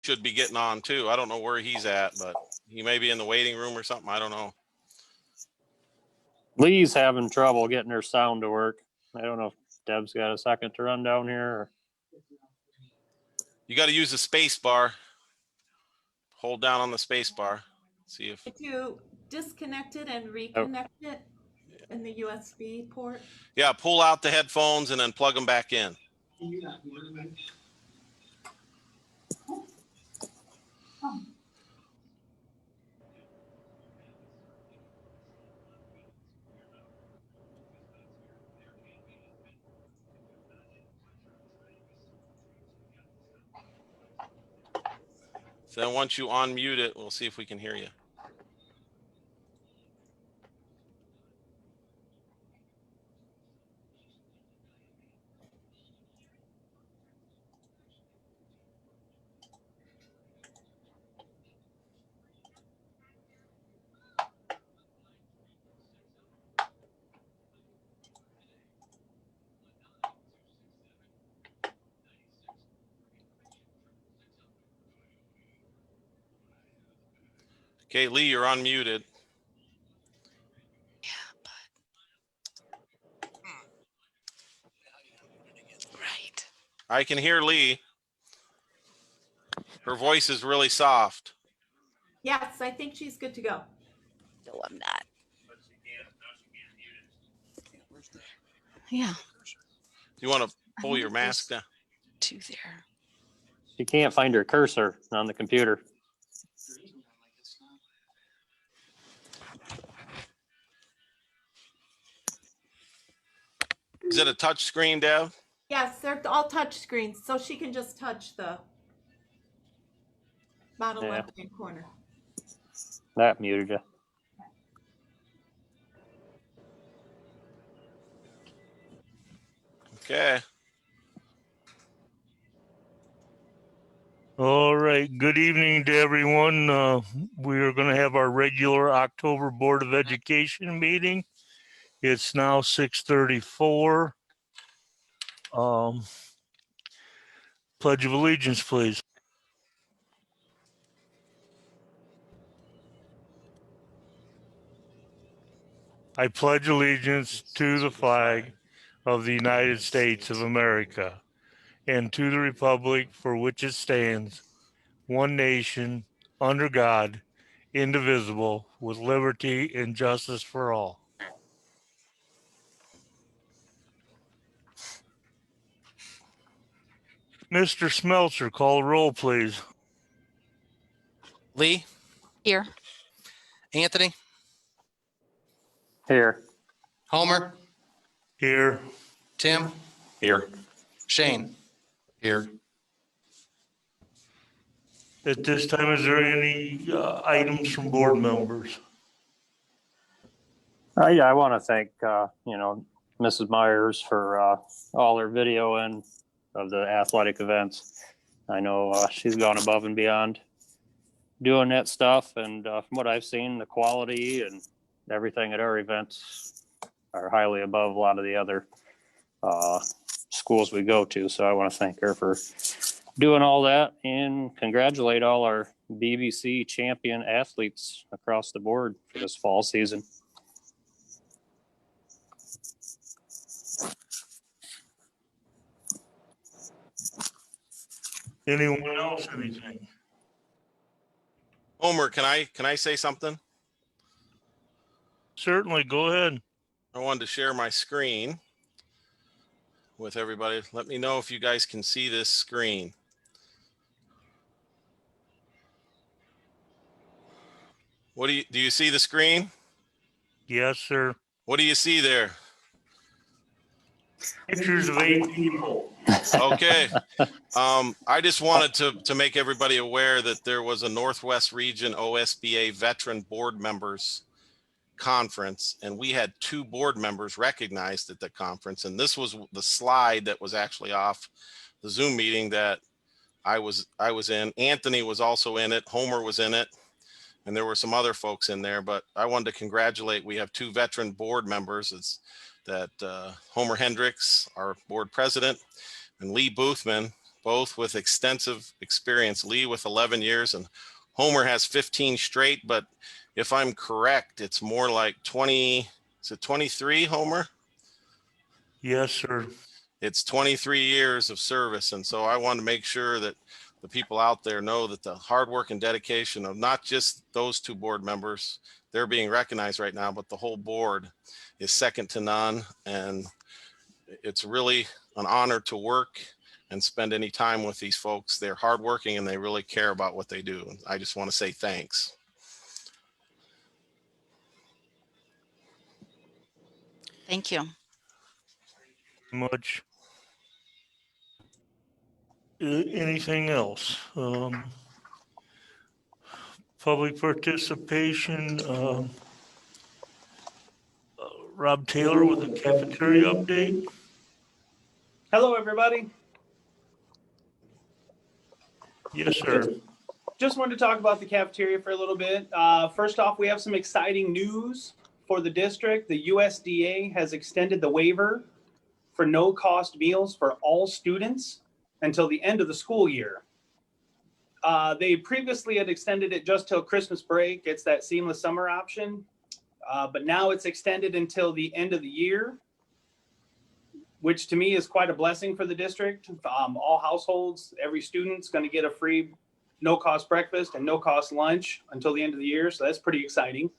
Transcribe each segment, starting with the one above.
should be getting on too. I don't know where he's at, but he may be in the waiting room or something. I don't know. Lee's having trouble getting her sound to work. I don't know if Deb's got a second to run down here. Or... You got to use the space bar. Hold down on the space bar. See if you disconnect it and reconnect it in the USB port. Yeah, pull out the headphones and then plug them back in. So then once you unmute it, we'll see if we can hear you. Okay, Lee, you're unmuted. Yeah, but right. I can hear Lee. Her voice is really soft. Yes, I think she's good to go. No, I'm not. Yeah. You want to pull your mask down? Two there. She can't find her cursor on the computer. Is it a touch screen, Deb? Yes, they're all touch screens, so she can just touch the bottom left-hand corner. That muted you. Okay. All right. Good evening to everyone. We are going to have our regular October Board of Education meeting. It's now 6:34. Pledge of Allegiance, please. I pledge allegiance to the flag of the United States of America and to the republic for which it stands, one nation, under God, indivisible, with liberty and justice for all. Mr. Smeltzer, call the roll, please. Lee, Here. Anthony, Here. Homer, Here. Tim, Here. Shane. Here. At this time, is there any items from board members? Yeah, I want to thank, Mrs. Myers for all her video and of the athletic events. I know she's gone above and beyond doing that stuff. And from what I've seen, the quality and everything at our events are highly above a lot of the other schools we go to. So I want to thank her for doing all that and congratulate all our BBC champion athletes across the board for this fall season. Anyone else, anything? Homer, can I say something? Certainly, go ahead. I wanted to share my screen with everybody. Let me know if you guys can see this screen. Do you see the screen? Yes, sir. What do you see there? Pictures of 8 people. Okay. I just wanted to make everybody aware that there was a Northwest Region OSBA Veteran Board Members Conference, and we had 2 board members recognized at the conference. And this was the slide that was actually off the Zoom meeting that I was in. Anthony was also in it. Homer was in it. And there were some other folks in there, but I wanted to congratulate. We have 2 veteran board members. It's that Homer Hendricks, our board president, and Lee Boothman, both with extensive experience. Lee with 11 years and Homer has 15 straight, but if I'm correct, it's more like 20, is it 23, Homer? Yes, sir. It's 23 years of service. And so I want to make sure that the people out there know that the hard work and dedication of not just those two board members, they're being recognized right now, but the whole board is second to none. And it's really an honor to work and spend any time with these folks. They're hardworking and they really care about what they do. I just want to say thanks. Thank you. Much. Anything else? Public participation. Rob Taylor with a cafeteria update. Hello, everybody. Yes, sir. Just wanted to talk about the cafeteria for a little bit. First off, we have some exciting news for the district. The USDA has extended the waiver for no-cost meals for all students until the end of the school year. They previously had extended it just till Christmas break. It's that seamless summer option. But now it's extended until the end of the year, which to me is quite a blessing for the district. All households, every student's going to get a free no-cost breakfast and no-cost lunch until the end of the year. So that's pretty exciting.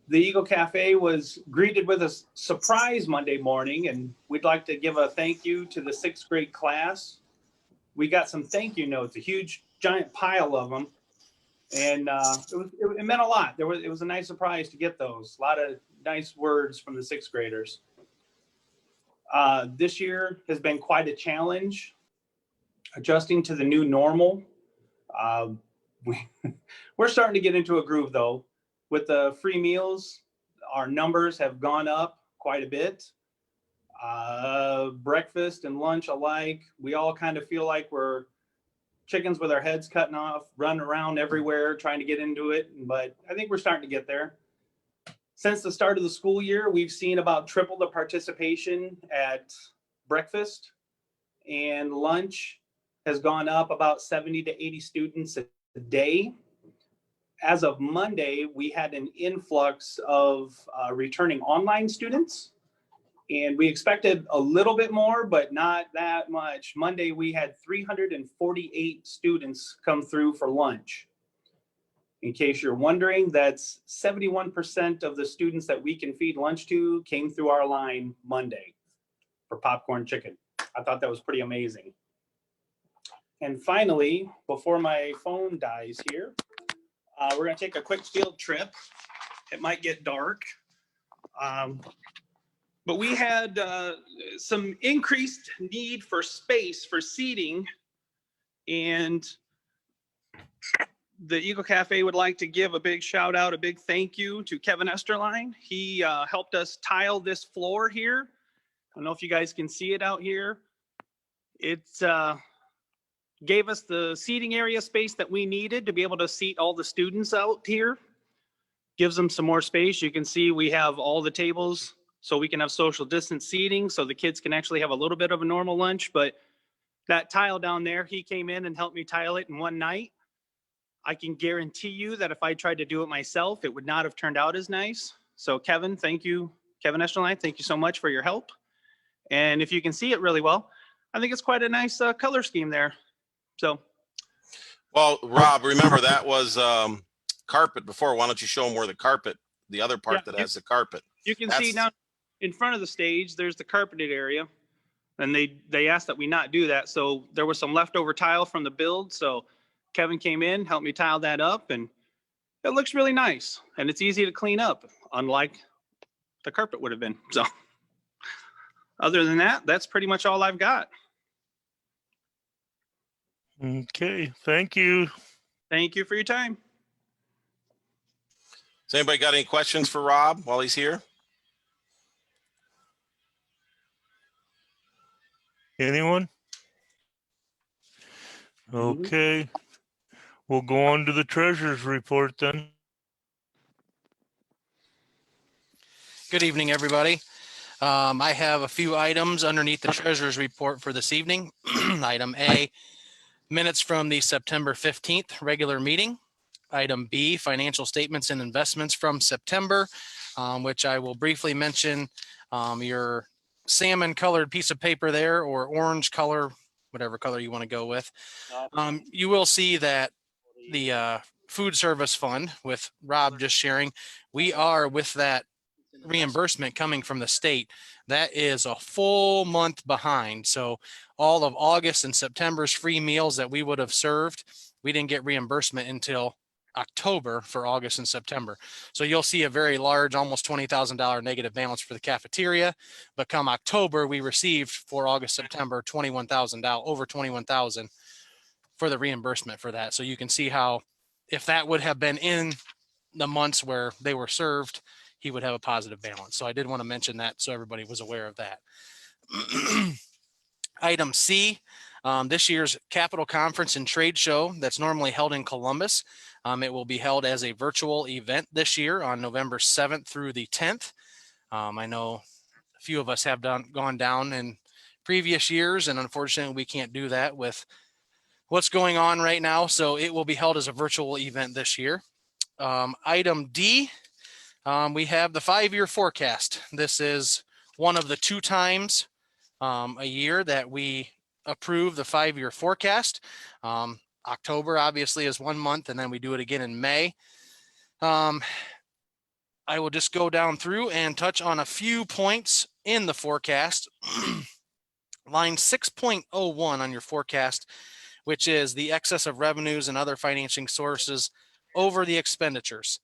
The Eagle Cafe was greeted with a surprise Monday morning, and we'd like to give a thank you to the 6th grade class. We got some thank you notes, a huge giant pile of them. And it meant a lot. It was a nice surprise to get those. A lot of nice words from the 6th graders. This year has been quite a challenge, adjusting to the new normal. We're starting to get into a groove though. With the free meals, our numbers have gone up quite a bit. Breakfast and lunch alike, we all kind of feel like we're chickens with our heads cutting off, running around everywhere, trying to get into it. But I think we're starting to get there. Since the start of the school year, we've seen about triple the participation at breakfast, and lunch has gone up about 70 to 80 students a day. As of Monday, we had an influx of returning online students, and we expected a little bit more, but not that much. Monday, we had 348 students come through for lunch. In case you're wondering, that's 71% of the students that we can feed lunch to came through our line Monday for popcorn chicken. I thought that was pretty amazing. And finally, before my phone dies here, we're gonna take a quick field trip. It might get dark. But we had some increased need for space for seating, and the Eagle Cafe would like to give a big shout out, a big thank you to Kevin Esterline. He helped us tile this floor here. I don't know if you guys can see it out here. It gave us the seating area space that we needed to be able to seat all the students out here. Gives them some more space. You can see we have all the tables so we can have social distance seating so the kids can actually have a little bit of a normal lunch. But that tile down there, he came in and helped me tile it in one night. I can guarantee you that if I tried to do it myself, it would not have turned out as nice. So Kevin, thank you. Kevin Esterline, thank you so much for your help. And if you can see it really well, I think it's quite a nice color scheme there. So. Well, Rob, remember that was carpet before. Why don't you show them where the other part that has the carpet? You can see down in front of the stage, there's the carpeted area. And they asked that we not do that. So there was some leftover tile from the build. So Kevin came in, helped me tile that up, and it looks really nice. And it's easy to clean up, unlike the carpet would have been. So other than that, that's pretty much all I've got. Okay, thank you. Thank you for your time. Has anybody got any questions for Rob while he's here? Anyone? Okay. We'll go on to the treasurer's report then. Good evening, everybody. I have a few items underneath the treasurer's report for this evening. Item A, minutes from the September 15th regular meeting. Item B, financial statements and investments from September, which I will briefly mention. Your salmon colored piece of paper there, or orange color, whatever color you want to go with. You will see that the food service fund, with Rob just sharing, we are with that reimbursement coming from the state. That is a full month behind. So all of August and September's free meals that we would have served, we didn't get reimbursement until October for August and September. So you'll see a very large, almost $20,000 negative balance for the cafeteria. But come October, we received for August, September, $21,000, over $21,000 for the reimbursement for that. So you can see how, if that would have been in the months where they were served, he would have a positive balance. So I did want to mention that so everybody was aware of that. Item C, this year's Capitol Conference and Trade Show that's normally held in Columbus. It will be held as a virtual event this year on November 7th through the 10th. I know a few of us have gone down in previous years, and unfortunately we can't do that with what's going on right now. So it will be held as a virtual event this year. Item D, we have the 5-year forecast. This is one of the 2 times a year that we approve the 5-year forecast. October obviously is 1 month, and then we do it again in May. I will just go down through and touch on a few points in the forecast. Line 6.01 on your forecast, which is the excess of revenues and other financing sources over the expenditures.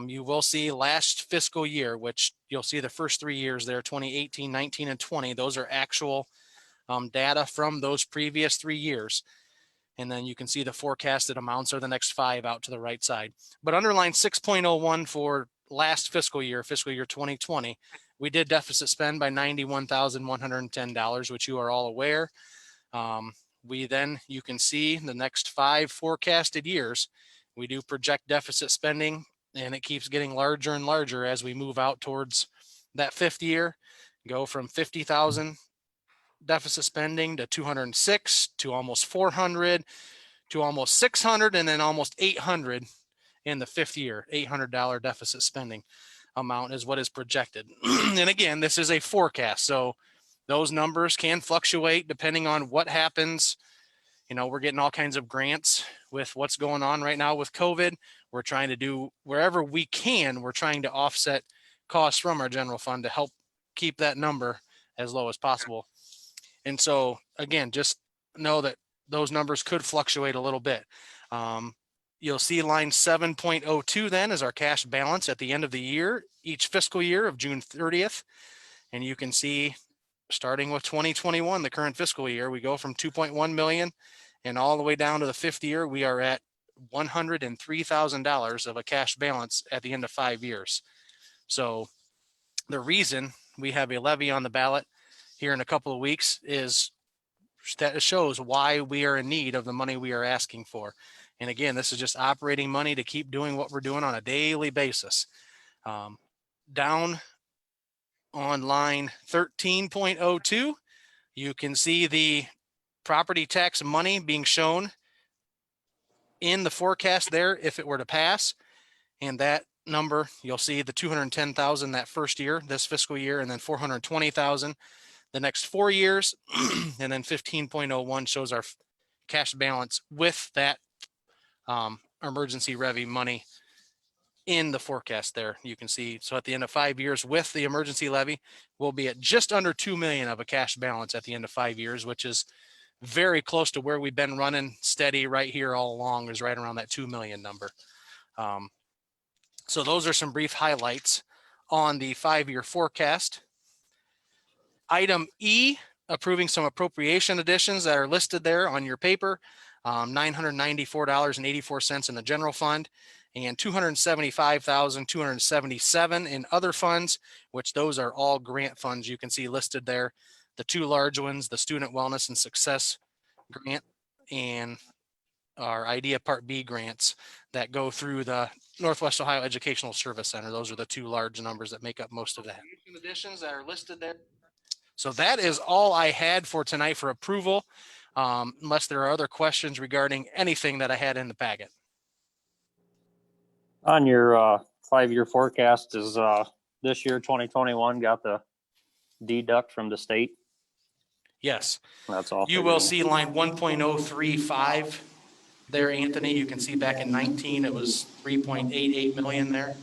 You will see last fiscal year, which you'll see the first 3 years there, 2018, 19, and 20. Those are actual data from those previous 3 years. And then you can see the forecasted amounts are the next 5 out to the right side. But under line 6.01 for last fiscal year 2020, we did deficit spend by $91,110, which you are all aware. You can see the next 5 forecasted years, we do project deficit spending, and it keeps getting larger and larger as we move out towards that 5th year, go from 50,000 deficit spending to 206 to almost 400 to almost 600, and then almost 800 in the 5th year. $800 deficit spending amount is what is projected. And again, this is a forecast, so those numbers can fluctuate depending on what happens. You know, we're getting all kinds of grants with what's going on right now with COVID. We're trying to do wherever we can, we're trying to offset costs from our general fund to help keep that number as low as possible. And so again, just know that those numbers could fluctuate a little bit. You'll see line 7.02 then is our cash balance at the end of the year, each fiscal year of June 30th. And you can see starting with 2021, the current fiscal year, we go from 2.1 million and all the way down to the 5th year, we are at $103,000 of a cash balance at the end of 5 years. So the reason we have a levy on the ballot here in a couple of weeks is that it shows why we are in need of the money we are asking for. And again, this is just operating money to keep doing what we're doing on a daily basis. Down on line 13.02, you can see the property tax money being shown in the forecast there if it were to pass. And that number, you'll see the 210,000 that first year, this fiscal year, and then 420,000 the next 4 years. And then 15.01 shows our cash balance with that emergency levy money in the forecast there. You can see, so at the end of 5 years with the emergency levy, we'll be at just under 2 million of a cash balance at the end of 5 years, which is very close to where we've been running steady right here all along, is right around that 2 million number. So those are some brief highlights on the 5-year forecast. Item E, approving some appropriation additions that are listed there on your paper. $994.84 in the general fund and $275,277 in other funds, which those are all grant funds you can see listed there. The 2 large ones, the Student Wellness and Success Grant and our IDEA Part B grants that go through the Northwest Ohio Educational Service Center. Those are the 2 large numbers that make up most of that. Additions that are listed there. So that is all I had for tonight for approval. unless there are other questions regarding anything that I had in the packet. On your 5-year forecast, is this year 2021 got the deduct from the state? Yes, That's all. you will see line 1.035 there, Anthony. You can see back in 19, it was 3.88 million there.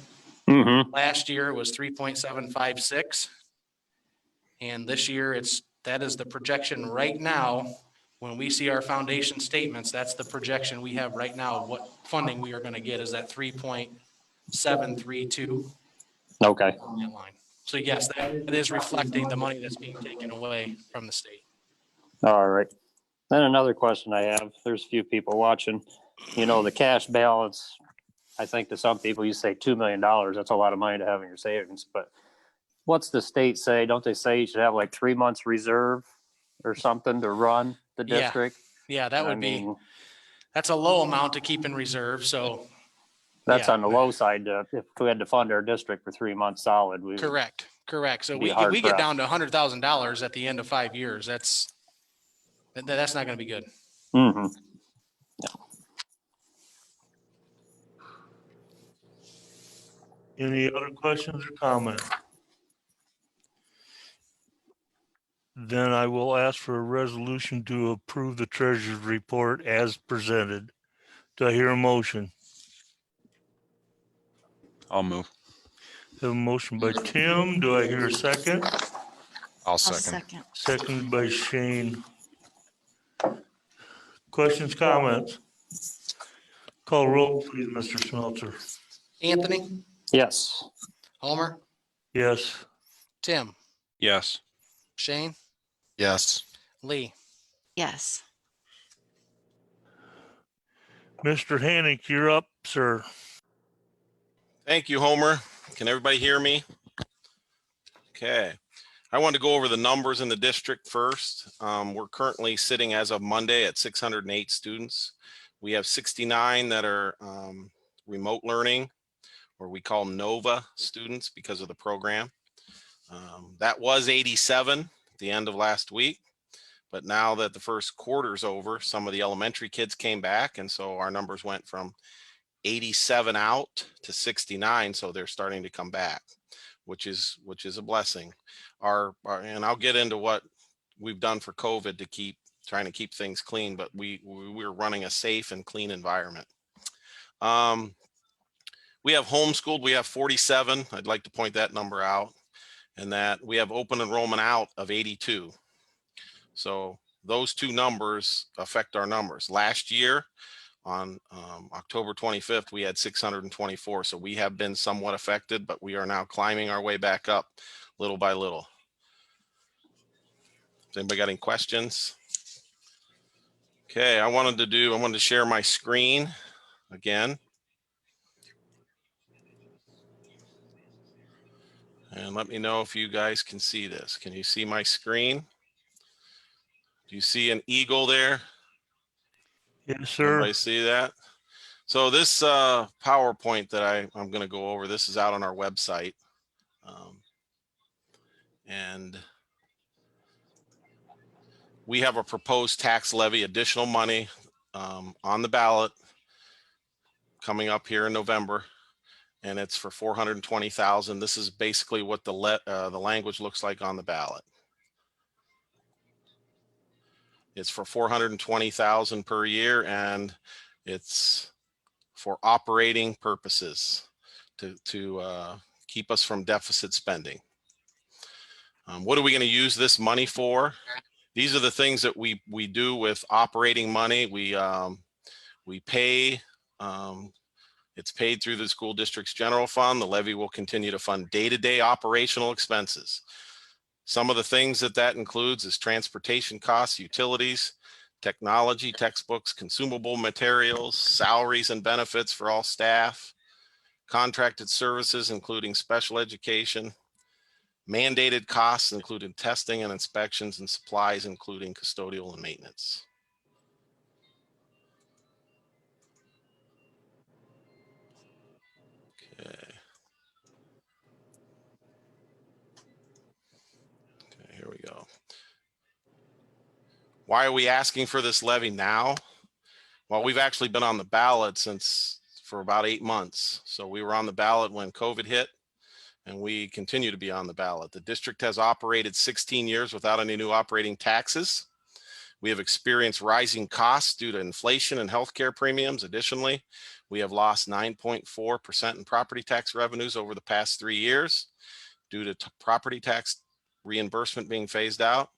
Mm-hmm. Last year it was 3.756. And this year that is the projection right now. When we see our foundation statements, that's the projection we have right now. What funding we are going to get is that 3.732 Okay. on that line. So yes, that is reflecting the money that's being taken away from the state. All right. Then another question I have, there's a few people watching, the cash balance, I think to some people, you say $2 million, that's a lot of money to have in your savings, but what's the state say? Don't they say you should have like 3 months reserve or something to run the Yeah. district? Yeah, that would be, that's a low amount to keep in reserve. So that's yeah. on the low side. If we had to fund our district for 3 months solid, we Correct. So Be we hard get pressed. down to $100,000 at the end of 5 years. That's not going to be good. Mm-hmm. Any other questions or comments? Then I will ask for a resolution to approve the treasurer's report as presented. Do I hear a motion? I'll move. Have a motion by Tim. Do I hear a second? I'll I'll second. second. Seconded by Shane. Questions, comments? Call roll, please, Mr. Smeltzer. Anthony, Yes. Homer, Yes. Tim, Yes. Shane, Yes. Lee. Yes. Mr. Hannick, you're up, sir. Thank you, Homer. Can everybody hear me? Okay. I wanted to go over the numbers in the district first. We're currently sitting as of Monday at 608 students. We have 69 that are remote learning, or we call NOVA students because of the program. That was 87 at the end of last week. But now that the first quarter's over, some of the elementary kids came back. And so our numbers went from 87 out to 69. So they're starting to come back, which is a blessing. And I'll get into what we've done for COVID to trying to keep things clean, but we're running a safe and clean environment. We have homeschooled, we have 47. I'd like to point that number out, and that we have open enrollment out of 82. So those two numbers affect our numbers. Last year on October 25th, we had 624. So we have been somewhat affected, but we are now climbing our way back up little by little. Has anybody got any questions? Okay, I wanted to share my screen again. And let me know if you guys can see this. Can you see my screen? Do you see an eagle there? Yes, sir. Everybody see that? So this PowerPoint that I'm going to go over, this is out on our website. And we have a proposed tax levy, additional money on the ballot coming up here in November. And it's for $420,000. This is basically what the language looks like on the ballot. It's for $420,000 per year, and it's for operating purposes to keep us from deficit spending. What are we going to use this money for? These are the things that we do with operating money. We pay. It's paid through the school district's general fund. The levy will continue to fund day-to-day operational expenses. Some of the things that includes is transportation costs, utilities, technology, textbooks, consumable materials, salaries and benefits for all staff, contracted services, including special education, mandated costs, including testing and inspections, and supplies, including custodial and maintenance. Okay, here we go. Why are we asking for this levy now? Well, we've actually been on the ballot for about 8 months. So we were on the ballot when COVID hit, and we continue to be on the ballot. The district has operated 16 years without any new operating taxes. We have experienced rising costs due to inflation and healthcare premiums. Additionally, we have lost 9.4% in property tax revenues over the past 3 years due to property tax reimbursement being phased out.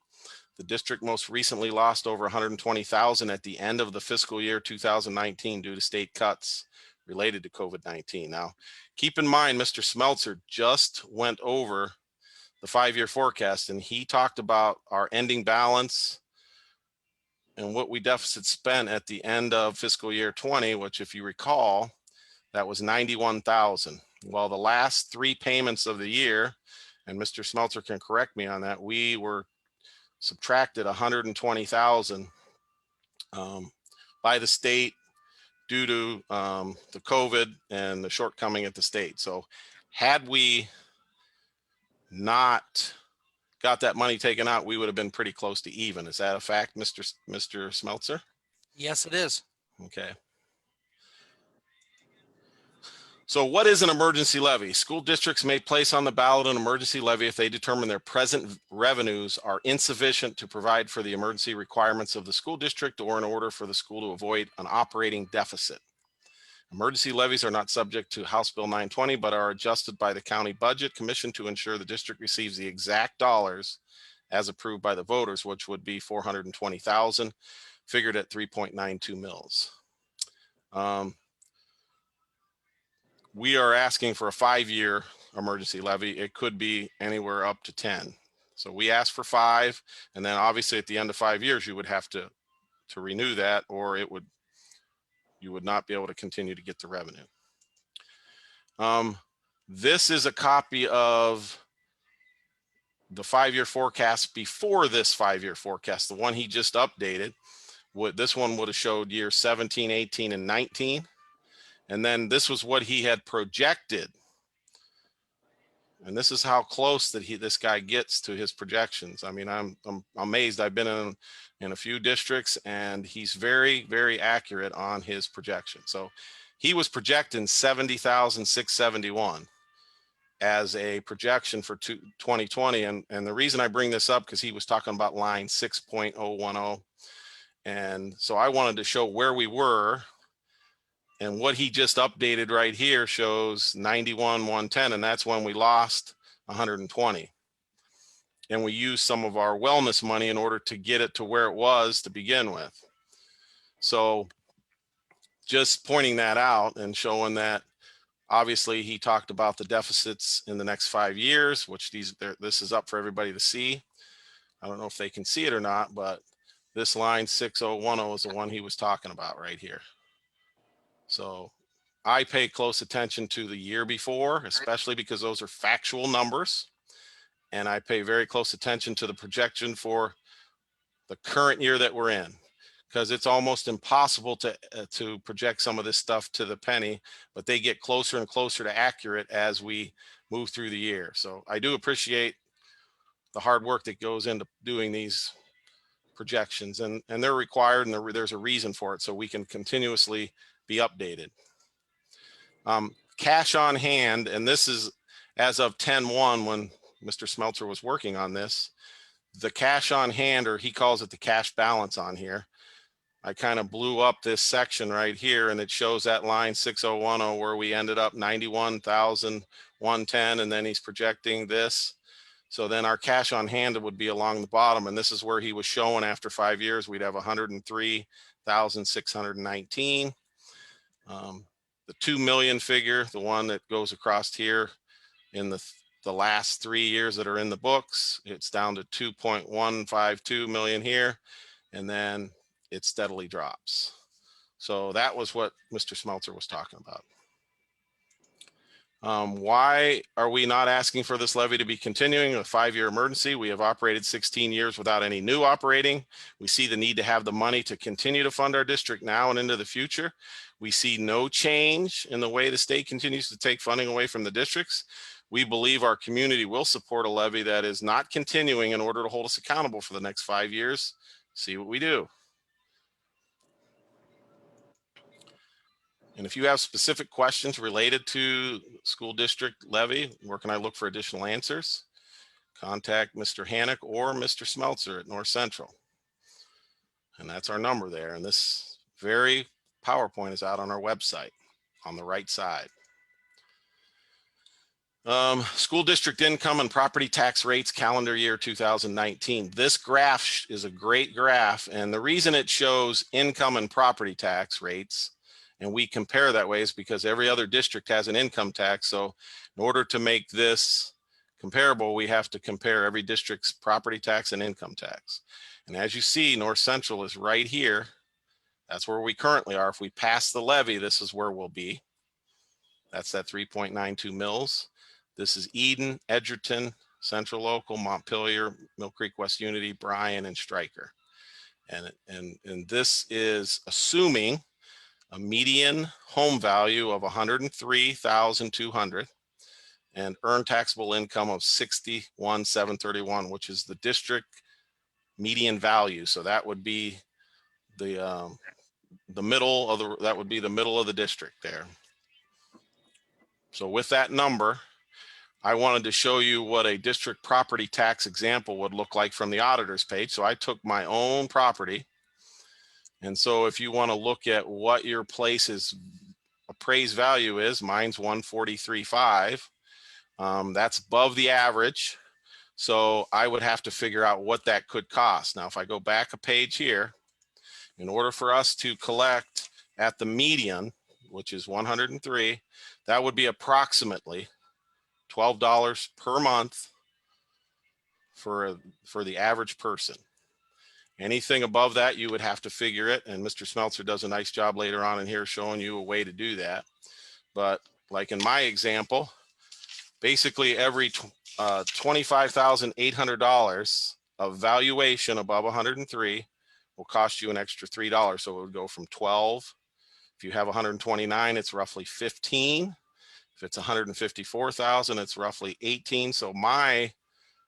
The district most recently lost over 120,000 at the end of the fiscal year 2019 due to state cuts related to COVID-19. Now, keep in mind, Mr. Smeltzer just went over the 5-year forecast, and he talked about our ending balance and what we deficit spent at the end of fiscal year 20, which, if you recall, that was 91,000. Well, the last 3 payments of the year, and Mr. Smeltzer can correct me on that, we were subtracted 120,000 by the state due to the COVID and the shortcoming at the state. So had we not got that money taken out, we would have been pretty close to even. Is that a fact, Mr. Smeltzer? Yes, it is. Okay. So what is an emergency levy? School districts may place on the ballot an emergency levy if they determine their present revenues are insufficient to provide for the emergency requirements of the school district, or in order for the school to avoid an operating deficit. Emergency levies are not subject to House Bill 920, but are adjusted by the county budget commission to ensure the district receives the exact dollars as approved by the voters, which would be 420,000, figured at 3.92 mils. We are asking for a 5-year emergency levy. It could be anywhere up to 10. So we asked for 5, and then obviously at the end of 5 years, you would have to renew that, or you would not be able to continue to get the revenue. This is a copy of the 5-year forecast before this 5-year forecast, the one he just updated. This one would have showed years 17, 18, and 19. And then this was what he had projected. And this is how close that this guy gets to his projections. I mean, I'm amazed. I've been in a few districts, and he's very, very accurate on his projection. So he was projecting 70,671 as a projection for 2020. And the reason I bring this up, because he was talking about line 6.010. And so I wanted to show where we were. And what he just updated right here shows 91, 110, and that's when we lost 120. And we used some of our wellness money in order to get it to where it was to begin with. So just pointing that out and showing that obviously he talked about the deficits in the next 5 years, which this is up for everybody to see. I don't know if they can see it or not, but this line 6010 is the one he was talking about right here. So I pay close attention to the year before, especially because those are factual numbers. And I pay very close attention to the projection for the current year that we're in, because it's almost impossible to project some of this stuff to the penny, but they get closer and closer to accurate as we move through the year. So I do appreciate the hard work that goes into doing these projections, and they're required, and there's a reason for it, so we can continuously be updated. Cash on hand, and this is as of 10/1 when Mr. Smeltzer was working on this. The cash on hand, or he calls it the cash balance on here. I kind of blew up this section right here, and it shows that line 6010 where we ended up 91,110, and then he's projecting this. So then our cash on hand would be along the bottom, and this is where he was showing after 5 years we'd have 103,619. The 2 million figure, the one that goes across here in the last 3 years that are in the books, it's down to 2.152 million here, and then it steadily drops. So that was what Mr. Smeltzer was talking about. Why are we not asking for this levy to be continuing a 5-year emergency? We have operated 16 years without any new operating. We see the need to have the money to continue to fund our district now and into the future. We see no change in the way the state continues to take funding away from the districts. We believe our community will support a levy that is not continuing in order to hold us accountable for the next 5 years, see what we do. And if you have specific questions related to school district levy, where can I look for additional answers? Contact Mr. Hannock or Mr. Smeltzer at North Central. And that's our number there. And this very PowerPoint is out on our website on the right side. School district income and property tax rates calendar year 2019. This graph is a great graph. And the reason it shows income and property tax rates, and we compare that way, is because every other district has an income tax. So in order to make this comparable, we have to compare every district's property tax and income tax. And as you see, North Central is right here. That's where we currently are. If we pass the levy, this is where we'll be. That's that 3.92 mils. This is Eden, Edgerton, Central Local, Montpelier, Mill Creek, West Unity, Bryan, and Stryker. And this is assuming a median home value of 103,200 and earned taxable income of 61,731, which is the district median value. So that would be the middle of the district there. So with that number, I wanted to show you what a district property tax example would look like from the auditor's page. So I took my own property. And so if you want to look at what your place's appraised value is, mine's 143.5. That's above the average. So I would have to figure out what that could cost. Now, if I go back a page here, in order for us to collect at the median, which is 103, that would be approximately $12 per month for the average person. Anything above that, you would have to figure it. And Mr. Smeltzer does a nice job later on in here showing you a way to do that. But like in my example, basically every $25,800 of valuation above 103 will cost you an extra $3. So it would go from 12. If you have 129, it's roughly 15. If it's 154,000, it's roughly 18. So my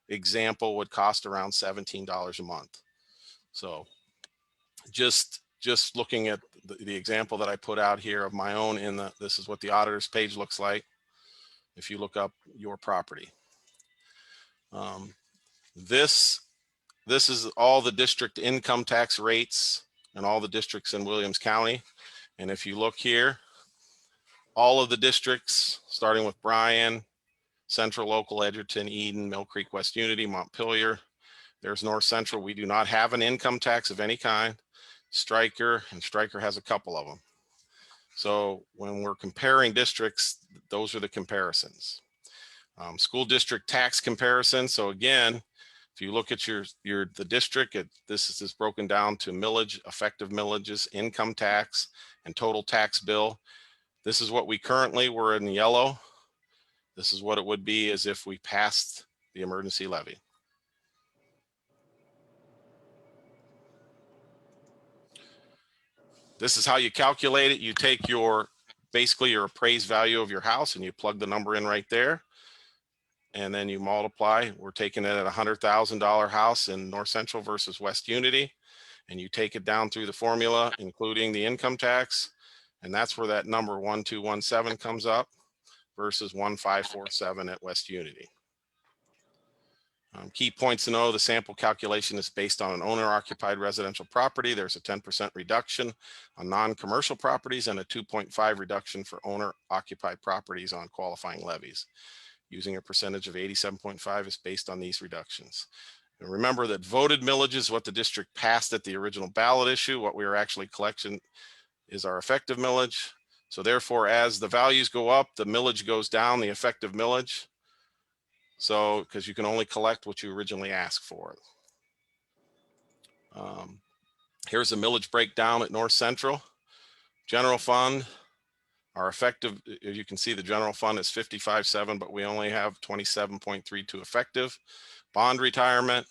example would cost around $17 a month. So just looking at the example that I put out here of my own this is what the auditor's page looks like. If you look up your property, this is all the district income tax rates and all the districts in Williams County. And if you look here, all of the districts, starting with Bryan, Central Local, Edgerton, Eden, Mill Creek, West Unity, Montpelier. There's North Central. We do not have an income tax of any kind. Stryker has a couple of them. So when we're comparing districts, those are the comparisons. School district tax comparison. So again, if you look at the district, this is broken down to millage, effective millages, income tax, and total tax bill. This is what we currently were in yellow. This is what it would be as if we passed the emergency levy. This is how you calculate it. You take basically your appraised value of your house and you plug the number in right there. And then you multiply. We're taking it at $100,000 house in North Central versus West Unity. And you take it down through the formula, including the income tax. And that's where that number 1217 comes up versus 1547 at West Unity. Key points to know: the sample calculation is based on an owner-occupied residential property. There's a 10% reduction on non-commercial properties and a 2.5 reduction for owner-occupied properties on qualifying levies. Using a percentage of 87.5 is based on these reductions. And remember that voted millage is what the district passed at the original ballot issue. What we are actually collecting is our effective millage. So therefore, as the values go up, the millage goes down, the effective millage. So, because you can only collect what you originally asked for. Here's the millage breakdown at North Central. General fund, our effective, as you can see, the general fund is 55.7, but we only have 27.32 effective. Bond retirement,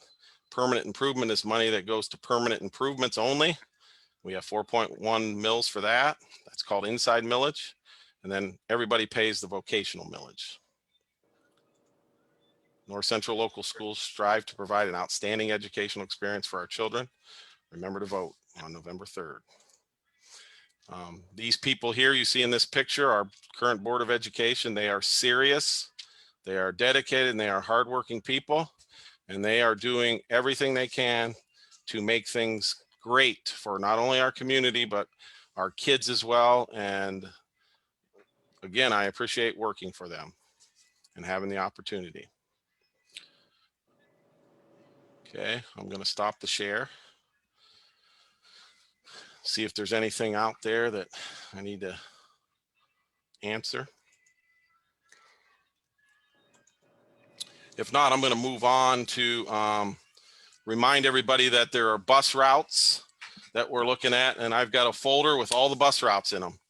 permanent improvement is money that goes to permanent improvements only. We have 4.1 mils for that. That's called inside millage. And then everybody pays the vocational millage. North Central local schools strive to provide an outstanding educational experience for our children. Remember to vote on November 3rd. These people here you see in this picture are current Board of Education. They are serious, they are dedicated, and they are hardworking people, and they are doing everything they can to make things great for not only our community, but our kids as well. And again, I appreciate working for them and having the opportunity. Okay, I'm going to stop the share. See if there's anything out there that I need to answer. If not, I'm going to move on to remind everybody that there are bus routes that we're looking at, and I've got a folder with all the bus routes in them,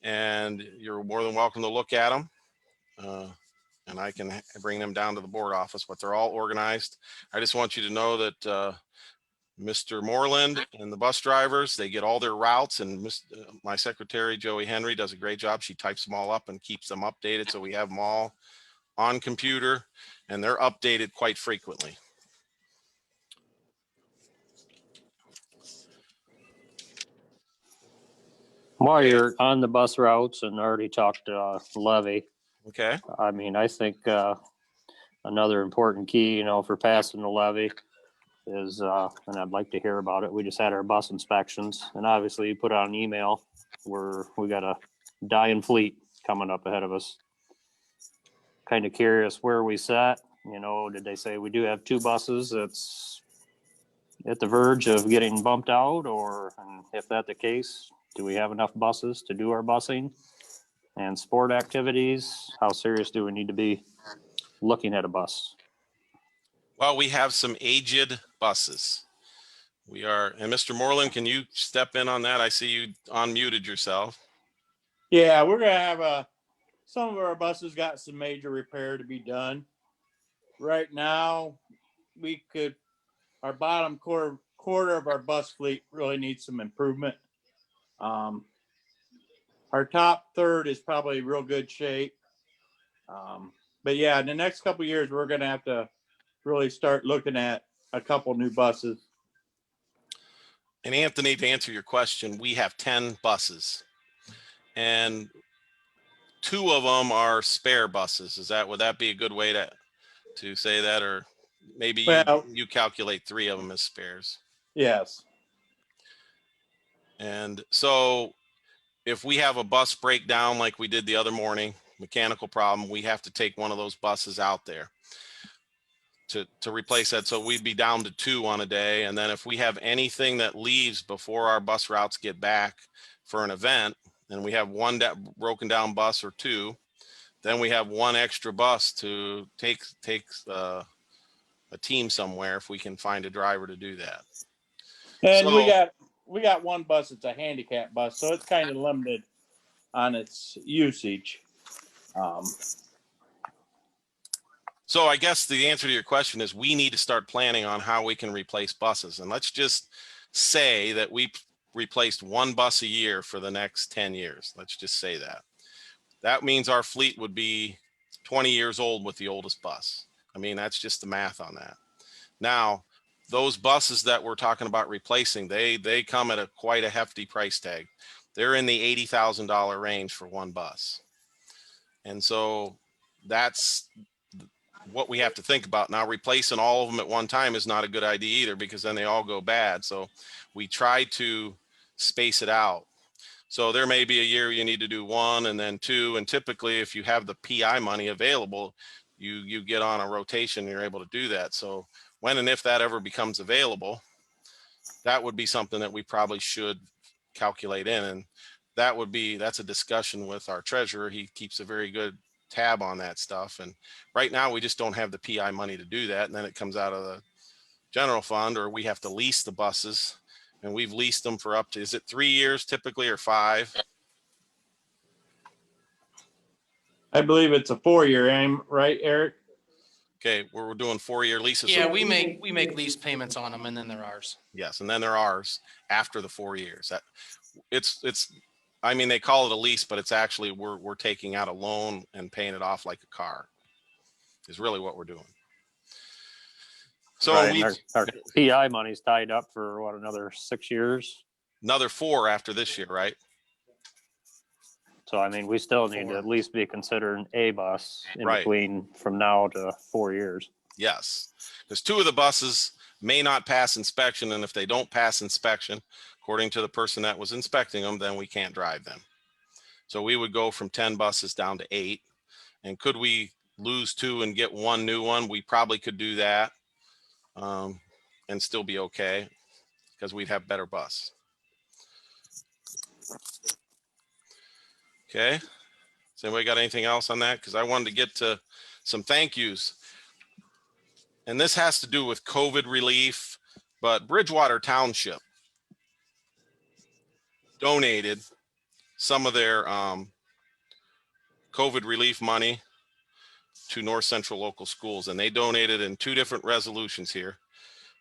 and you're more than welcome to look at them, and I can bring them down to the board office, but they're all organized. I just want you to know that Mr. Moreland and the bus drivers, they get all their routes, and my secretary, Joey Henry, does a great job. She types them all up and keeps them updated, so we have them all on computer, and they're updated quite frequently. While you're on the bus routes and already talked levy, Okay. I mean, I think another important key, for passing the levy is, and I'd like to hear about it. We just had our bus inspections, and obviously you put out an email where we got a dying fleet coming up ahead of us. Kind of curious where we sat. Did they say we do have 2 buses that's at the verge of getting bumped out, or and if that's the case, do we have enough buses to do our busing and sport activities? How serious do we need to be looking at a bus? Well, we have some aged buses. We are, and Mr. Moreland, can you step in on that? I see you unmuted yourself. Yeah, we're gonna have some of our buses got some major repair to be done. Right now, our bottom quarter of our bus fleet really needs some improvement. Our top third is probably real good shape. But yeah, in the next couple of years, we're gonna have to really start looking at a couple new buses. And Anthony, to answer your question, we have 10 buses, and 2 of them are spare buses. Would that be a good way to say that? Or maybe you calculate 3 of them as spares. Yes. And so if we have a bus breakdown like we did the other morning, mechanical problem, we have to take one of those buses out there to replace that. So we'd be down to 2 on a day. And then if we have anything that leaves before our bus routes get back for an event, and we have 1 broken down bus or 2, then we have 1 extra bus to take a team somewhere if we can find a driver to do that. And we got 1 bus that's a handicap bus, so it's kind of limited on its usage. So I guess the answer to your question is we need to start planning on how we can replace buses. And let's just say that we replaced 1 bus a year for the next 10 years. Let's just say that. That means our fleet would be 20 years old with the oldest bus. I mean, that's just the math on that. Now, those buses that we're talking about replacing, they come at quite a hefty price tag. They're in the $80,000 range for 1 bus. And so that's what we have to think about. Now, replacing all of them at one time is not a good idea either, because then they all go bad. So we try to space it out. So there may be a year you need to do 1 and then 2. And typically if you have the PI money available, you get on a rotation and you're able to do that. So when and if that ever becomes available, that would be something that we probably should calculate in. And that's a discussion with our treasurer. He keeps a very good tab on that stuff. And right now we just don't have the PI money to do that. And then it comes out of the general fund, or we have to lease the buses, and we've leased them for up to, is it 3 years typically or 5? I believe it's a 4-year aim, right, Eric? Okay, we're doing 4-year leases. Yeah, So we make lease payments on them, and then they're ours. yes, and then there are ours after the 4 years. I mean, they call it a lease, but it's actually we're taking out a loan and paying it off like a car is really what we're doing. So Right, we, and our PI money's tied up for what, another 6 years? another 4 after this year, right? So I mean, we still need to 4. at least be considering a bus in Right. between from now to 4 years. Yes, because 2 of the buses may not pass inspection, and if they don't pass inspection, according to the person that was inspecting them, then we can't drive them. So we would go from 10 buses down to 8. And could we lose 2 and get 1 new one? We probably could do that, and still be okay because we'd have better bus. Okay. Has anybody got anything else on that? Because I wanted to get to some thank yous. And this has to do with COVID relief, but Bridgewater Township donated some of their COVID relief money to North Central Local Schools, and they donated in 2 different resolutions here.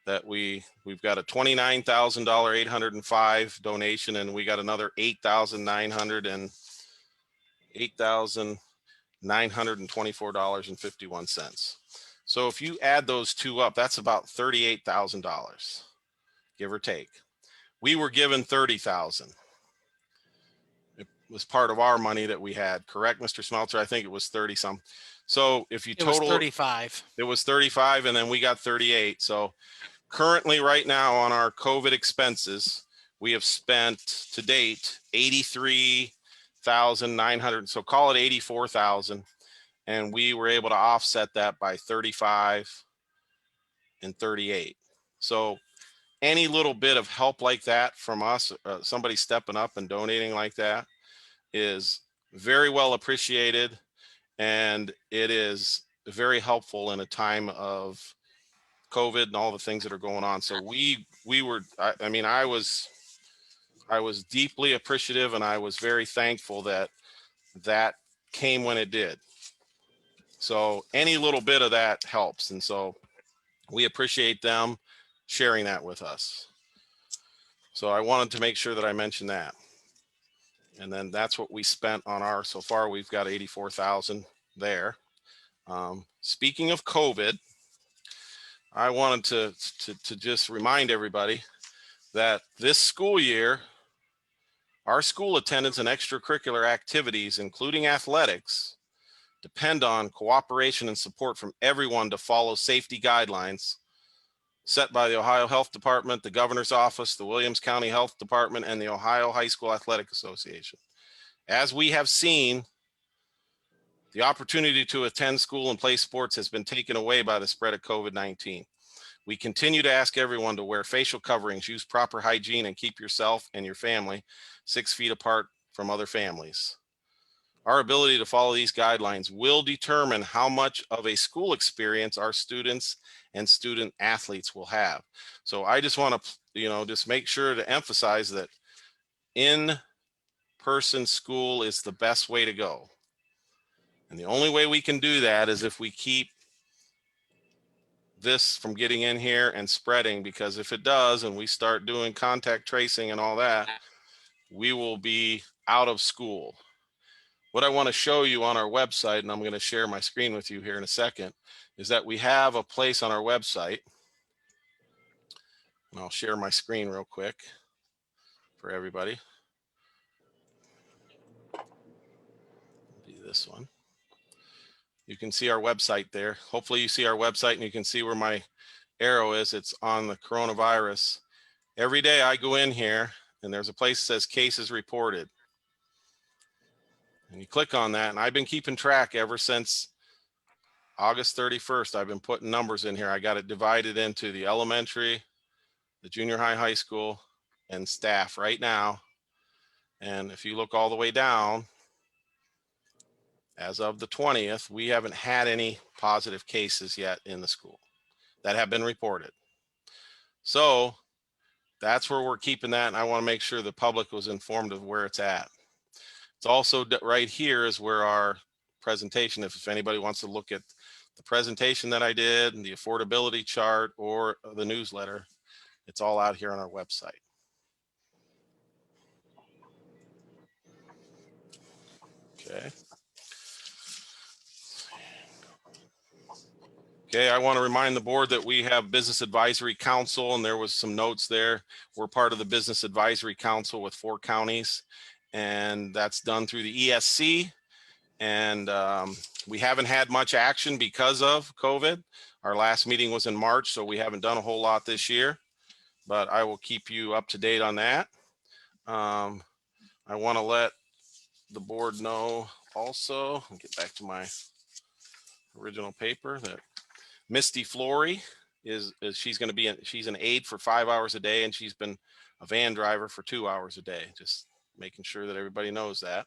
That we've got a $29,000 805 donation, and we got another $8,924.51. So if you add those 2 up, that's about $38,000, give or take. We were given $30,000. It was part of our money that we had, correct, Mr. Smeltzer? I think it was 30 some. So if you It was total, 35. it was 35, and then we got 38. So currently, right now, on our COVID expenses, we have spent to date 83,900. So call it 84,000, and we were able to offset that by 35 and 38. So any little bit of help like that from us, somebody stepping up and donating like that, is very well appreciated, and it is very helpful in a time of COVID and all the things that are going on. So we were, I mean, I was deeply appreciative, and I was very thankful that that came when it did. So any little bit of that helps. And so we appreciate them sharing that with us. So I wanted to make sure that I mentioned that. And then that's what we spent on our, so far we've got 84,000 there. Speaking of COVID, I wanted to just remind everybody that this school year, our school attendance and extracurricular activities, including athletics, depend on cooperation and support from everyone to follow safety guidelines set by the Ohio Health Department, the Governor's Office, the Williams County Health Department, and the Ohio High School Athletic Association. As we have seen, the opportunity to attend school and play sports has been taken away by the spread of COVID-19. We continue to ask everyone to wear facial coverings, use proper hygiene, and keep yourself and your family 6 feet apart from other families. Our ability to follow these guidelines will determine how much of a school experience our students and student athletes will have. So I just want to, just make sure to emphasize that in-person school is the best way to go. And the only way we can do that is if we keep this from getting in here and spreading, because if it does and we start doing contact tracing and all that, we will be out of school. What I want to show you on our website, and I'm going to share my screen with you here in a second, is that we have a place on our website. And I'll share my screen real quick for everybody. Do this one. You can see our website there. Hopefully you see our website and you can see where my arrow is. It's on the coronavirus. Every day I go in here and there's a place that says cases reported. And you click on that, and I've been keeping track ever since August 31st. I've been putting numbers in here. I got it divided into the elementary, the junior high, high school, and staff right now. And if you look all the way down, as of the 20th, we haven't had any positive cases yet in the school that have been reported. So that's where we're keeping that. And I want to make sure the public was informed of where it's at. It's also right here is where our presentation, if anybody wants to look at the presentation that I did and the affordability chart or the newsletter, it's all out here on our website. Okay. Okay, I want to remind the board that we have Business Advisory Council, and there was some notes there. We're part of the Business Advisory Council with 4 counties, and that's done through the ESC. And we haven't had much action because of COVID. Our last meeting was in March, so we haven't done a whole lot this year, but I will keep you up to date on that. I want to let the board know also, I'll get back to my original paper, that Misty Flory is she's going to be she's an aide for 5 hours a day, and she's been a van driver for 2 hours a day. Just making sure that everybody knows that,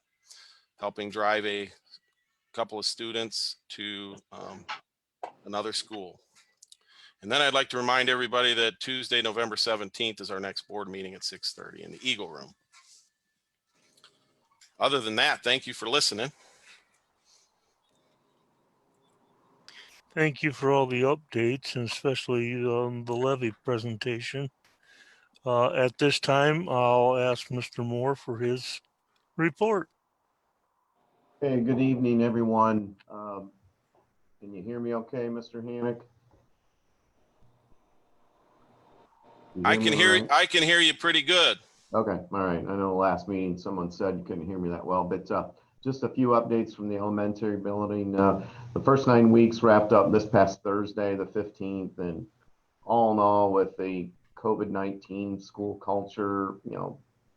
helping drive a couple of students to another school. And then I'd like to remind everybody that Tuesday, November 17th is our next board meeting at 6:30 in the Eagle Room. Other than that, thank you for listening. Thank you for all the updates, and especially the levy presentation. At this time, I'll ask Mr. Moore for his report. Hey, good evening, everyone. Can you hear me okay, Mr. Hannick? I can hear you pretty good. Okay, all right. I know last meeting someone said you couldn't hear me that well, but just a few updates from the elementary building. The first 9 weeks wrapped up this past Thursday, the 15th, and all in all, with the COVID-19 school culture,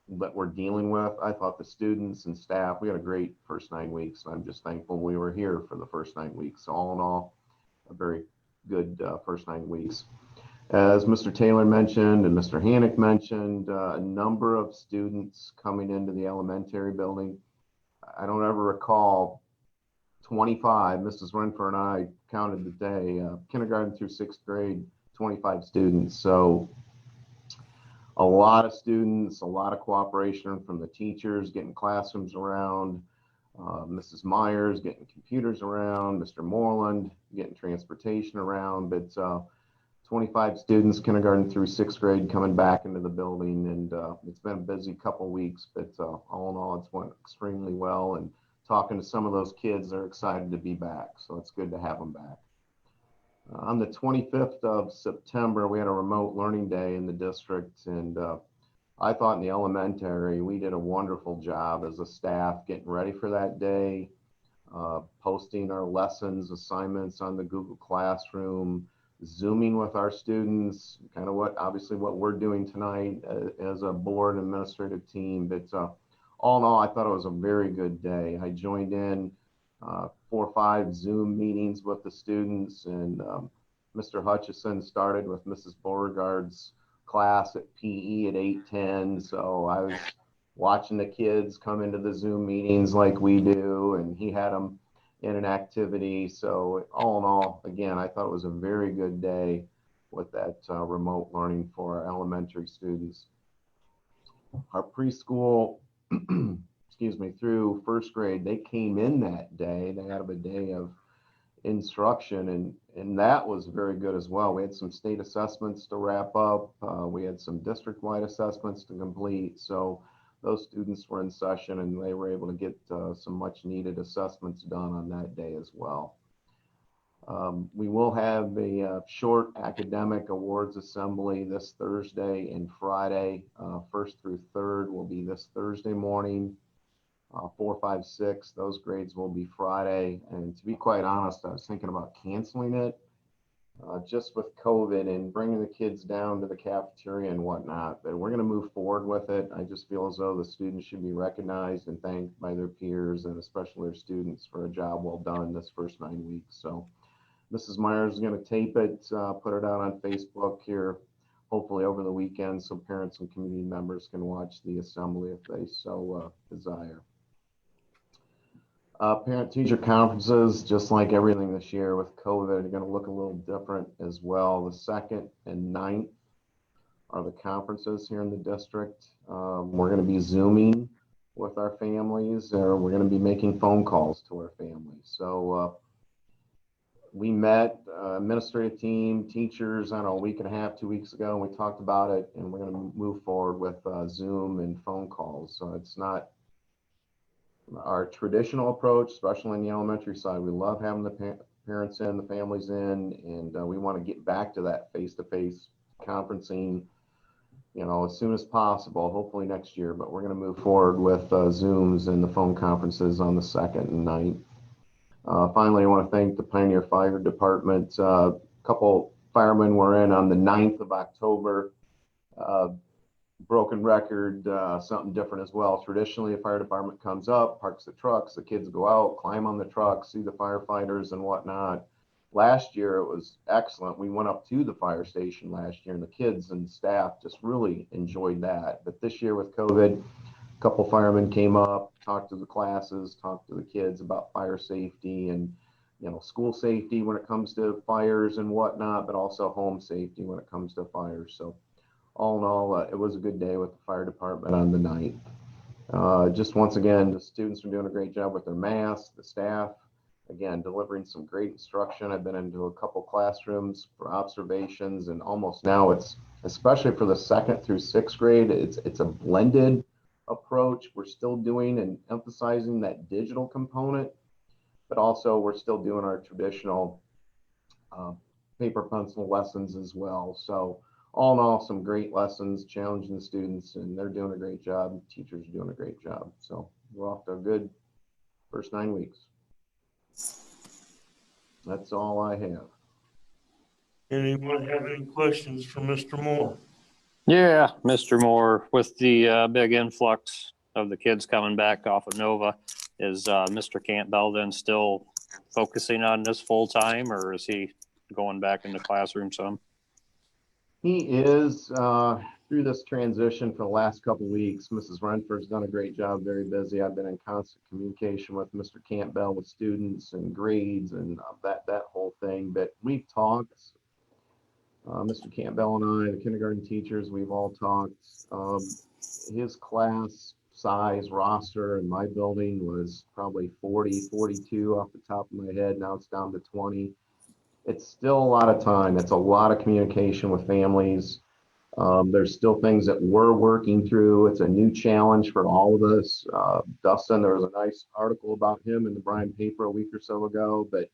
that we're dealing with, I thought the students and staff, we had a great first 9 weeks. I'm just thankful we were here for the first 9 weeks. So all in all, a very good first 9 weeks. As Mr. Taylor mentioned and Mr. Hannick mentioned, a number of students coming into the elementary building. I don't ever recall 25, Mrs. Renfro and I counted the day, kindergarten through 6th grade, 25 students. So a lot of students, a lot of cooperation from the teachers, getting classrooms around, Mrs. Myers getting computers around, Mr. Moreland getting transportation around, but 25 students, kindergarten through 6th grade, coming back into the building, and it's been a busy couple of weeks, but all in all, it's went extremely well, and talking to some of those kids, they're excited to be back, so it's good to have them back. On the 25th of September, we had a remote learning day in the district, and I thought in the elementary, we did a wonderful job as a staff getting ready for that day, posting our lessons, assignments on the Google Classroom, Zooming with our students, kind of obviously what we're doing tonight as a board administrative team. But all in all, I thought it was a very good day. I joined in 4 or 5 Zoom meetings with the students, and Mr. Hutchison started with Mrs. Beauregard's class at PE at 8:10. So I was watching the kids come into the Zoom meetings like we do, and he had them in an activity. So all in all, again, I thought it was a very good day with that remote learning for our elementary students. Our preschool, excuse me, through 1st grade, they came in that day. They had a day of instruction, and that was very good as well. We had some state assessments to wrap up. We had some district-wide assessments to complete. So those students were in session, and they were able to get some much needed assessments done on that day as well. We will have a short academic awards assembly this Thursday and Friday. 1st through 3rd will be this Thursday morning. 4, 5, 6, those grades will be Friday. And to be quite honest, I was thinking about canceling it just with COVID and bringing the kids down to the cafeteria and whatnot. But we're going to move forward with it. I just feel as though the students should be recognized and thanked by their peers, and especially their students, for a job well done this first 9 weeks. So Mrs. Myers is going to tape it, put it out on Facebook here, hopefully over the weekend, so parents and community members can watch the assembly if they so desire. Parent-teacher conferences, just like everything this year with COVID, are going to look a little different as well. The 2nd and 9th are the conferences here in the district. We're going to be Zooming with our families, or we're going to be making phone calls to our families. So we met, administrative team, teachers, I don't know, a week and a half, 2 weeks ago, and we talked about it, and we're going to move forward with Zoom and phone calls. So it's not our traditional approach, especially on the elementary side. We love having the parents in, the families in, and we want to get back to that face-to-face conferencing, as soon as possible, hopefully next year, but we're going to move forward with Zooms and the phone conferences on the 2nd and 9th. Finally, I want to thank the Pioneer Fire Department. A couple firemen were in on the 9th of October. Broken record, something different as well. Traditionally, a fire department comes up, parks the trucks, the kids go out, climb on the trucks, see the firefighters and whatnot. Last year, it was excellent. We went up to the fire station last year, and the kids and staff just really enjoyed that. But this year with COVID, a couple firemen came up, talked to the classes, talked to the kids about fire safety and school safety when it comes to fires and whatnot, but also home safety when it comes to fires. So all in all, it was a good day with the fire department on the 9th. Just once again, the students are doing a great job with their masks, the staff, again, delivering some great instruction. I've been into a couple classrooms for observations, and almost now it's, especially for the 2nd through 6th grade, it's a blended approach. We're still doing and emphasizing that digital component, but also we're still doing our traditional paper pencil lessons as well. So all in all, some great lessons, challenging the students, and they're doing a great job. Teachers are doing a great job. So we're off to a good first 9 weeks. That's all I have. Anyone have any questions for Mr. Moore? Yeah, Mr. Moore, with the big influx of the kids coming back off of Nova, is Mr. Campbell then still focusing on this full time, or is he going back into classroom some? He is through this transition for the last couple of weeks. Mrs. Renford's done a great job, very busy. I've been in constant communication with Mr. Campbell with students and grades and that whole thing. But we've talked, Mr. Campbell and I, the kindergarten teachers, we've all talked. His class size roster in my building was probably 40, 42 off the top of my head. Now it's down to 20. It's still a lot of time. It's a lot of communication with families. There's still things that we're working through. It's a new challenge for all of us. Dustin, there was a nice article about him in the Bryan paper a week or so ago, but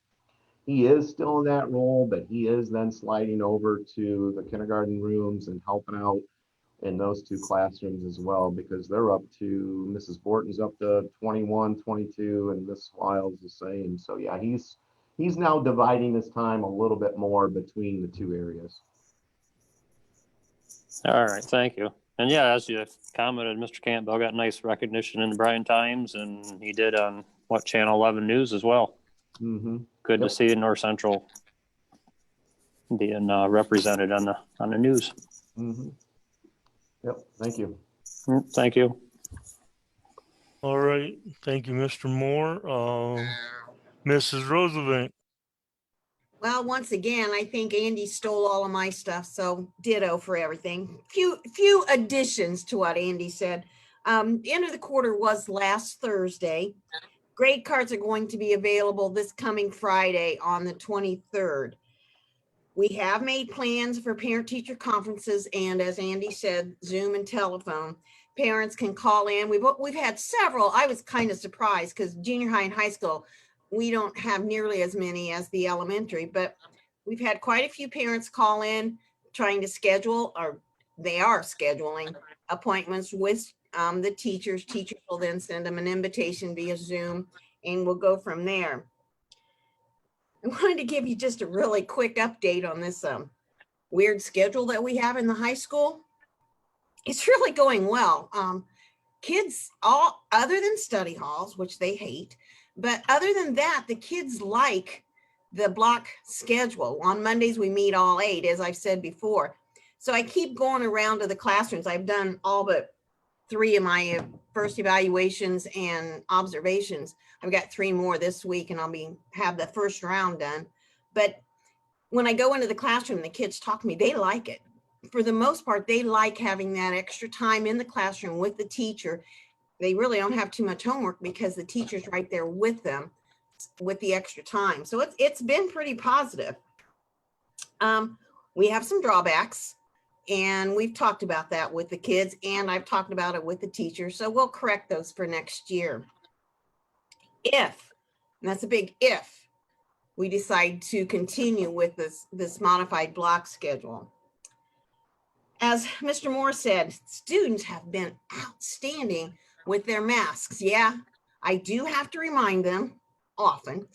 he is still in that role, but he is then sliding over to the kindergarten rooms and helping out in those two classrooms as well, because they're up to, Mrs. Borton's up to 21, 22, and Miss Wiles the same. So yeah, he's now dividing his time a little bit more between the two areas. All right, thank you. And yeah, as you commented, Mr. Campbell got nice recognition in the Bryan Times, and he did on Channel 11 News as well. Mm-hmm. Good to see North Central being represented on the news. Mm-hmm. Yep, thank you. Thank you. All right. Thank you, Mr. Moore. Mrs. Roosevelt. Well, once again, I think Andy stole all of my stuff, so ditto for everything. Few additions to what Andy said. The end of the quarter was last Thursday. Grade cards are going to be available this coming Friday on the 23rd. We have made plans for parent-teacher conferences, and as Andy said, Zoom and telephone. Parents can call in. We've had several. I was kind of surprised because junior high and high school, we don't have nearly as many as the elementary, but we've had quite a few parents call in trying to schedule, or they are scheduling appointments with the teachers. Teachers will then send them an invitation via Zoom, and we'll go from there. I wanted to give you just a really quick update on this weird schedule that we have in the high school. It's really going well. Kids, all other than study halls, which they hate, but other than that, the kids like the block schedule. On Mondays, we meet all 8, as I've said before. So I keep going around to the classrooms. I've done all but 3 of my first evaluations and observations. I've got 3 more this week, and I'll have the first round done. But when I go into the classroom, the kids talk to me, they like it. For the most part, they like having that extra time in the classroom with the teacher. They really don't have too much homework because the teacher's right there with them with the extra time. So it's been pretty positive. We have some drawbacks, and we've talked about that with the kids, and I've talked about it with the teachers. So we'll correct those for next year. If, and that's a big if, we decide to continue with this modified block schedule. As Mr. Moore said, students have been outstanding with their masks. Yeah, I do have to remind them often,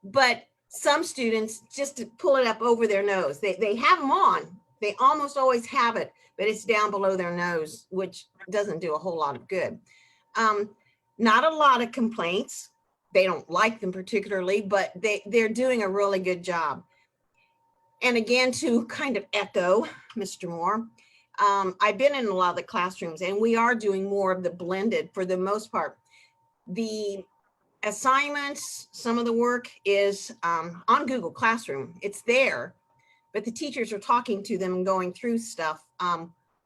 but some students just to pull it up over their nose. They have them on. They almost always have it, but it's down below their nose, which doesn't do a whole lot of good. Not a lot of complaints. They don't like them particularly, but they're doing a really good job. And again, to kind of echo Mr. Moore, I've been in a lot of the classrooms and we are doing more of the blended for the most part. The assignments, some of the work is on Google Classroom. It's there, but the teachers are talking to them and going through stuff,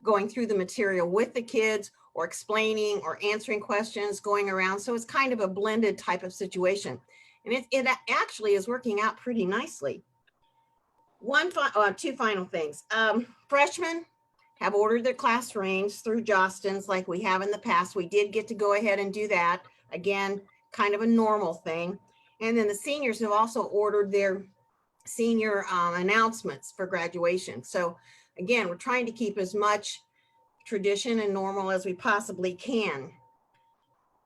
going through the material with the kids or explaining or answering questions, going around. So it's kind of a blended type of situation. And it actually is working out pretty nicely. Two final things. Freshmen have ordered their class rings through Jostens like we have in the past. We did get to go ahead and do that. Again, kind of a normal thing. And then the seniors have also ordered their senior announcements for graduation. So again, we're trying to keep as much tradition and normal as we possibly can.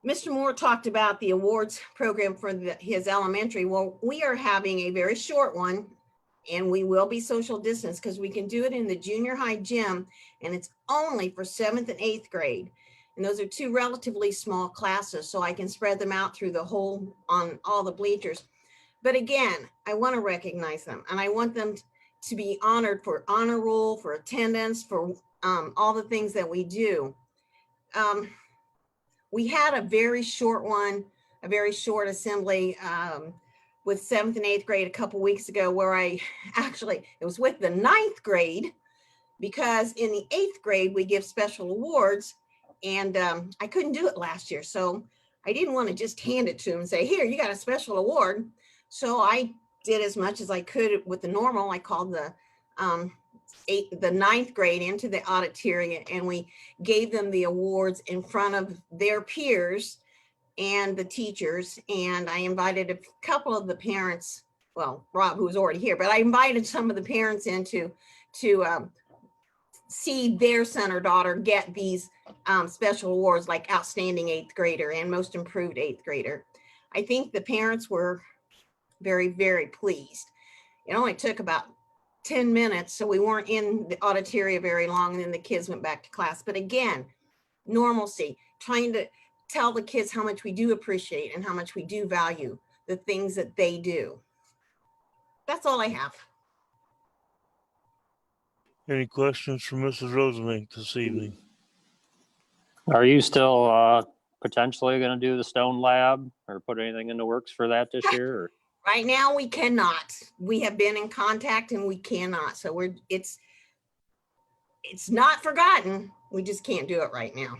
Mr. Moore talked about the awards program for his elementary. Well, we are having a very short one and we will be social distance because we can do it in the junior high gym and it's only for 7th and 8th grade. And those are two relatively small classes, so I can spread them out through the whole, on all the bleachers. But again, I want to recognize them and I want them to be honored for honor roll, for attendance, for all the things that we do. We had a very short one, a very short assembly with 7th and 8th grade a couple weeks ago where it was with the 9th grade because in the 8th grade, we give special awards and I couldn't do it last year. So I didn't want to just hand it to them and say, here, you got a special award. So I did as much as I could with the normal. I called the 9th grade into the auditorium and we gave them the awards in front of their peers and the teachers. And I invited a couple of the parents, well, Rob, who was already here, but I invited some of the parents in to see their son or daughter get these special awards like outstanding 8th grader and most improved 8th grader. I think the parents were very, very pleased. It only took about 10 minutes, so we weren't in the auditorium very long, and then the kids went back to class. But again, normalcy, trying to tell the kids how much we do appreciate and how much we do value the things that they do. That's all I have. Any questions for Mrs. Rosemink this evening? Are you still potentially going to do the stone lab or put anything in the works for that this year? Or? Right now, we cannot. We have been in contact and we cannot. So it's not forgotten. We just can't do it right now.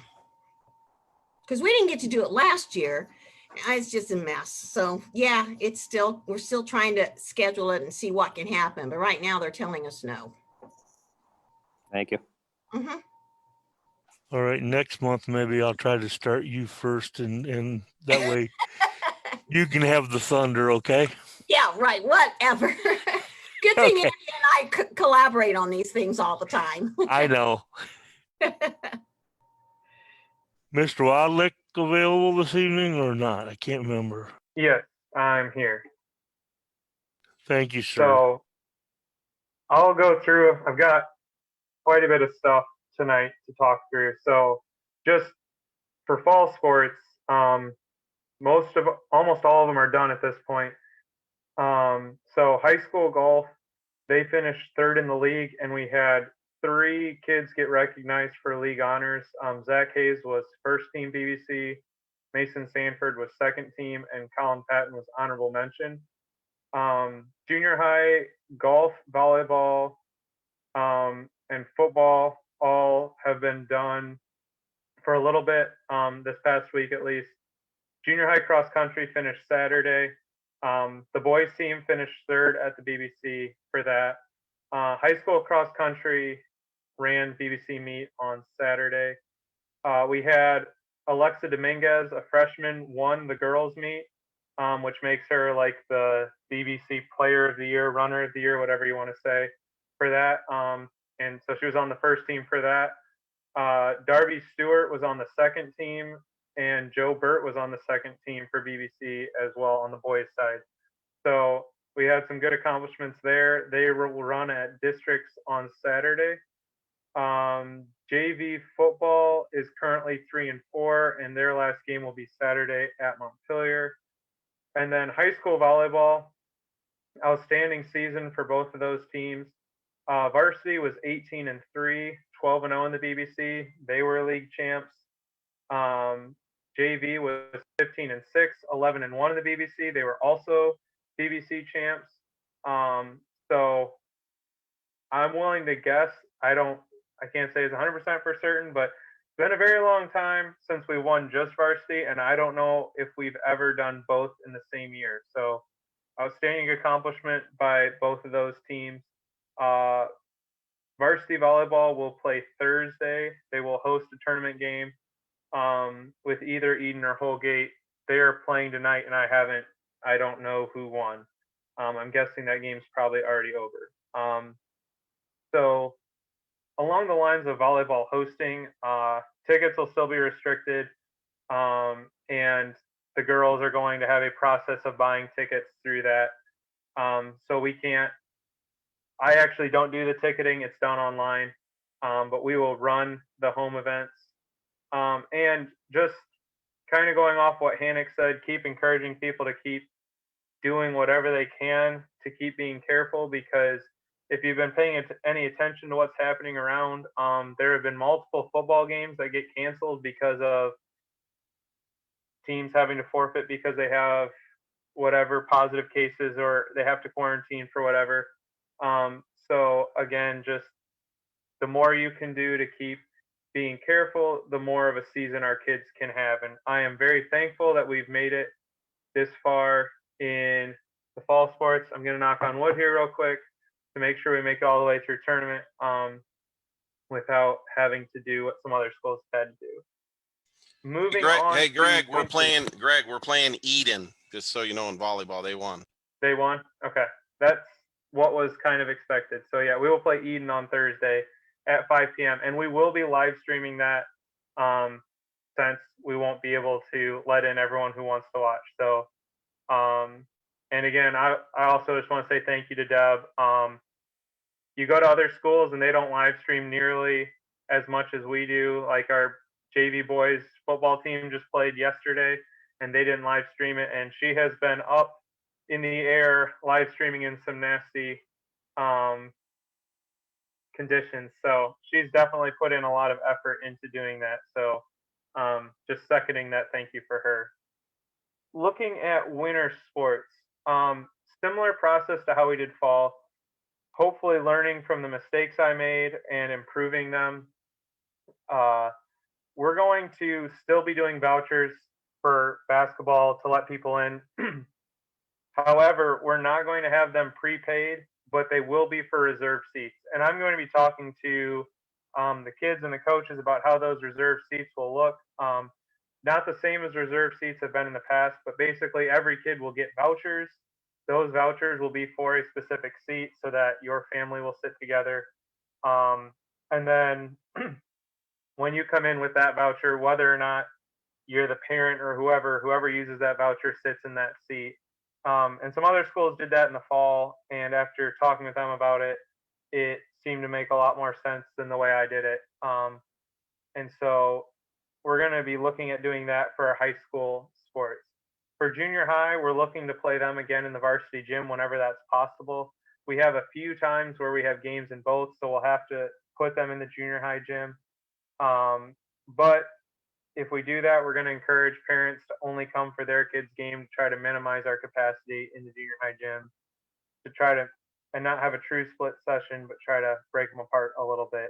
Because we didn't get to do it last year. It's just a mess. So yeah, we're still trying to schedule it and see what can happen. But right now they're telling us no. Thank you. Mm-hmm. All right, next month, maybe I'll try to start you first and that way you can have the thunder, okay? Yeah, right, whatever. Good thing Andy and I collaborate on these things all the time. I know. Mr. Wadlick available this evening or not? I can't remember. Yes, I'm here. Thank you, sir. So I'll go through, I've got quite a bit of stuff tonight to talk through. So just for fall sports, almost all of them are done at this point. So high school golf, they finished 3rd in the league and we had 3 kids get recognized for league honors. Zach Hayes was 1st team BBC, Mason Sanford was 2nd team, and Colin Patton was honorable mention. Junior high golf, volleyball, and football all have been done for a little bit this past week at least. Junior high cross country finished Saturday. The boys team finished 3rd at the BBC for that. High school cross country ran BBC meet on Saturday. We had Alexa Dominguez, a freshman, won the girls meet. which makes her like the BBC Player of the Year, Runner of the Year, whatever you want to say for that. And so she was on the first team for that. Darby Stewart was on the second team, and Joe Burt was on the second team for BBC as well on the boys' side. So we had some good accomplishments there. They will run at districts on Saturday. JV football is currently 3-4, and their last game will be Saturday at Montpelier. And then high school volleyball, outstanding season for both of those teams. Varsity was 18-3, 12-0 in the BBC. They were league champs. JV was 15-6, 11-1 in the BBC. They were also BBC champs. So I'm willing to guess. I can't say it's 100% for certain, but it's been a very long time since we won just varsity, and I don't know if we've ever done both in the same year. So outstanding accomplishment by both of those teams. Varsity volleyball will play Thursday. They will host a tournament game with either Eden or Holgate. They are playing tonight, and I don't know who won. I'm guessing that game's probably already over. So along the lines of volleyball hosting, tickets will still be restricted, and the girls are going to have a process of buying tickets through that. So we can't. I actually don't do the ticketing; it's done online, but we will run the home events. And just kind of going off what Hannick said, keep encouraging people to keep doing whatever they can to keep being careful, because if you've been paying any attention to what's happening around, there have been multiple football games that get canceled because of teams having to forfeit because they have whatever positive cases or they have to quarantine for whatever. So again, just the more you can do to keep being careful, the more of a season our kids can have. And I am very thankful that we've made it this far in the fall sports. I'm going to knock on wood here real quick to make sure we make it all the way through tournament without having to do what some other schools had to do. Moving on. Hey, Greg, we're Quincy. playing Eden, just so you know, in volleyball. They won. They won? Okay. That's what was kind of expected. So yeah, we will play Eden on Thursday at 5 p.m. and we will be live streaming that since we won't be able to let in everyone who wants to watch. So and again, I also just want to say thank you to Deb. You go to other schools and they don't live stream nearly as much as we do. Like our JV boys football team just played yesterday and they didn't live stream it. And she has been up in the air live streaming in some nasty conditions. So she's definitely put in a lot of effort into doing that. So just seconding that, thank you for her. Looking at winter sports, similar process to how we did fall. Hopefully learning from the mistakes I made and improving them. We're going to still be doing vouchers for basketball to let people in. However, we're not going to have them prepaid, but they will be for reserved seats. And I'm going to be talking to the kids and the coaches about how those reserved seats will look. Not the same as reserved seats have been in the past, but basically every kid will get vouchers. Those vouchers will be for a specific seat so that your family will sit together. And then when you come in with that voucher, whether or not you're the parent or whoever uses that voucher sits in that seat. And some other schools did that in the fall. And after talking with them about it, it seemed to make a lot more sense than the way I did it. And so we're going to be looking at doing that for our high school sports. For junior high, we're looking to play them again in the varsity gym whenever that's possible. We have a few times where we have games in both, so we'll have to put them in the junior high gym. But if we do that, we're going to encourage parents to only come for their kids' game to try to minimize our capacity in the junior high gym, to try to, and not have a true split session, but try to break them apart a little bit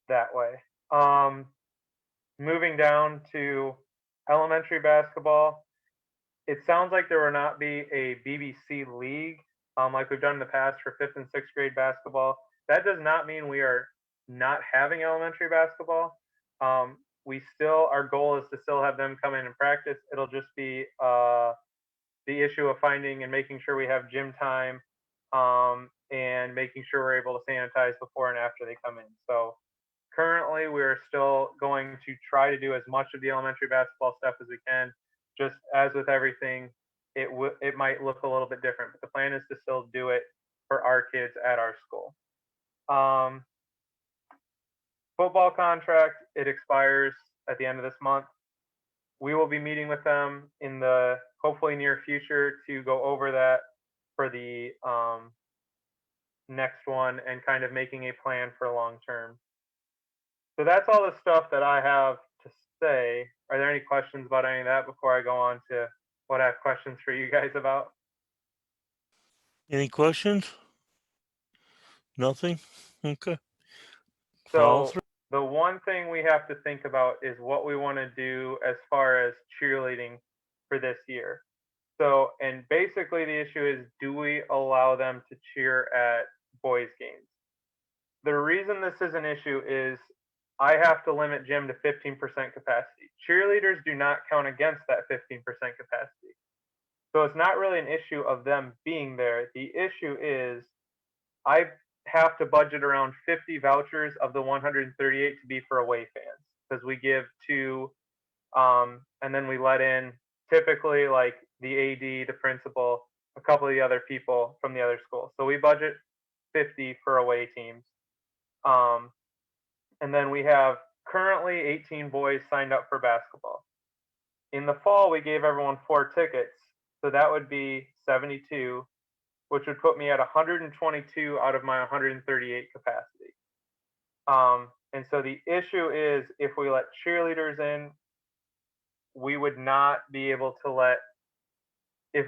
that way. Moving down to elementary basketball, it sounds like there will not be a BBC league like we've done in the past for 5th and 6th grade basketball. That does not mean we are not having elementary basketball. Our goal is to still have them come in and practice. It'll just be the the issue of finding and making sure we have gym time, and making sure we're able to sanitize before and after they come in. So currently, we're still going to try to do as much of the elementary basketball stuff as we can. Just as with everything, it might look a little bit different, but the plan is to still do it for our kids at our school. Football contract, it expires at the end of this month. We will be meeting with them in the hopefully near future to go over that for the next one and kind of making a plan for long term. So that's all the stuff that I have to say. Are there any questions about any of that before I go on to what I have questions for you guys about? Any questions? Nothing? Okay. Follow So through. the one thing we have to think about is what we want to do as far as cheerleading for this year. So, and basically the issue is, do we allow them to cheer at boys games? The reason this is an issue is I have to limit gym to 15% capacity. Cheerleaders do not count against that 15% capacity. So it's not really an issue of them being there. The issue is I have to budget around 50 vouchers of the 138 to be for away fans, because we give 2, and then we let in typically like the AD, the principal, a couple of the other people from the other school. So we budget 50 for away teams. And then we have currently 18 boys signed up for basketball. In the fall, we gave everyone 4 tickets. So that would be 72, which would put me at 122 out of my 138 capacity. And so the issue is, if we let cheerleaders in, we would not be able to let, if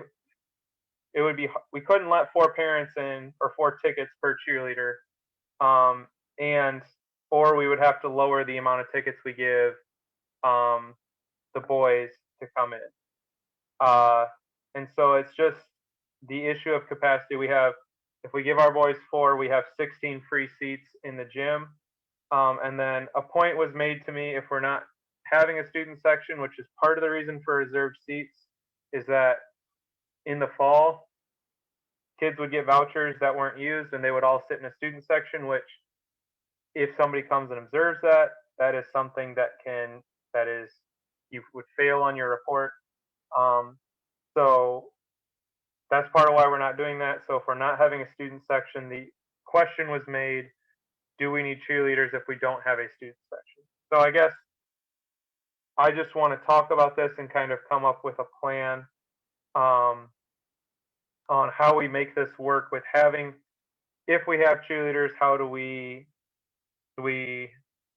it would be, we couldn't let 4 parents in or 4 tickets per cheerleader. Or we would have to lower the amount of tickets we give the boys to come in. And so it's just the issue of capacity. We have, if we give our boys 4, we have 16 free seats in the gym. And then a point was made to me, if we're not having a student section, which is part of the reason for reserved seats, is that in the fall, kids would get vouchers that weren't used and they would all sit in a student section, which if somebody comes and observes that, that is something that is, you would fail on your report. So that's part of why we're not doing that. So if we're not having a student section, the question was made, do we need cheerleaders if we don't have a student section? So I guess I just want to talk about this and kind of come up with a plan on how we make this work with having, if we have cheerleaders, how do we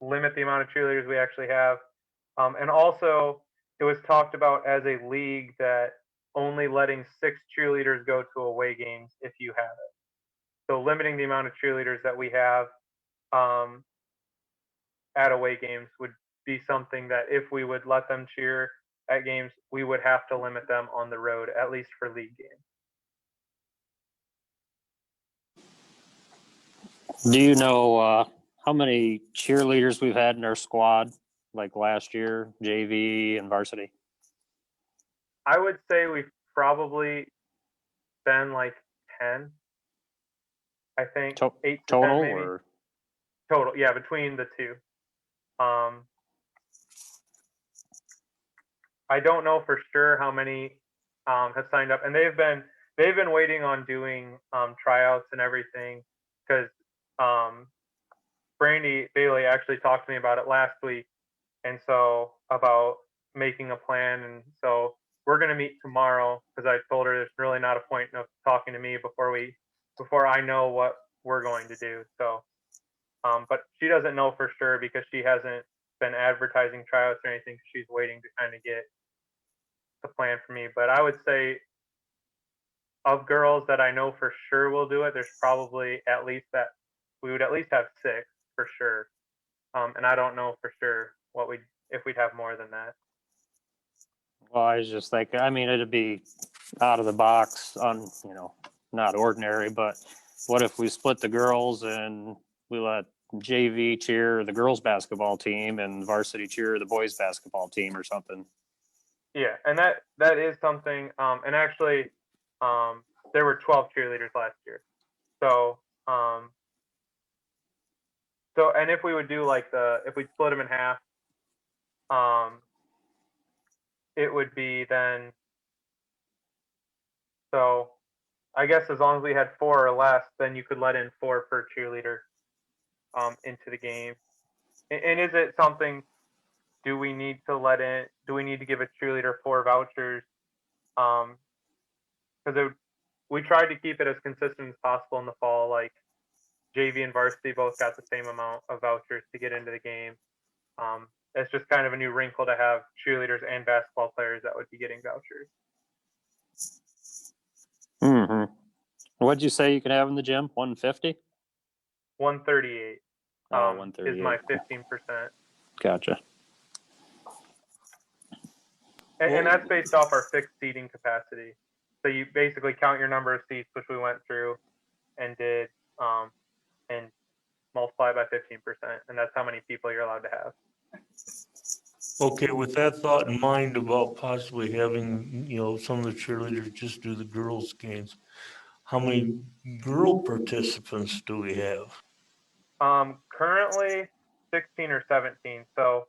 limit the amount of cheerleaders we actually have? And also, it was talked about as a league that only letting 6 cheerleaders go to away games if you have it. So limiting the amount of cheerleaders that we have at away games would be something that if we would let them cheer at games, we would have to limit them on the road, at least for league games. Do you know how many cheerleaders we've had in our squad, like last year, JV and varsity? I would say we've probably been like 10. I think 8 to total 10 maybe. or Total, yeah, between the two. I don't know for sure how many have signed up, and they've been waiting on doing tryouts and everything, because Brandy Bailey actually talked to me about it last week, and so about making a plan. And so we're going to meet tomorrow, because I told her there's really not a point of talking to me before I know what we're going to do. So, but she doesn't know for sure because she hasn't been advertising tryouts or anything. She's waiting to kind of get the plan for me. But I would say of girls that I know for sure will do it, there's probably at least that we would at least have 6 for sure. And I don't know for sure if we'd have more than that. well, I was just thinking, I mean, it'd be out of the box on, not ordinary, but what if we split the girls and we let JV cheer the girls basketball team and varsity cheer the boys basketball team or something? Yeah, and that is something. And actually, there were 12 cheerleaders last year. So, and if we would do like if we split them in half, um, it would be then. So, I guess as long as we had 4 or less, then you could let in 4 per cheerleader, into the game. And is it something? Do we need to let in? Do we need to give a cheerleader 4 vouchers? Because we tried to keep it as consistent as possible in the fall. Like JV and varsity both got the same amount of vouchers to get into the game. It's just kind of a new wrinkle to have cheerleaders and basketball players that would be getting vouchers. Mm-hmm. What'd you say you could have in the gym? 150? 138 Oh, is 138. my 15%. Gotcha. And that's based off our fixed seating capacity. So you basically count your number of seats, which we went through and did, and multiply by 15%. And that's how many people you're allowed to have. Okay, with that thought in mind about possibly having, some of the cheerleaders just do the girls' games, how many girl participants do we have? Currently 16 or 17. So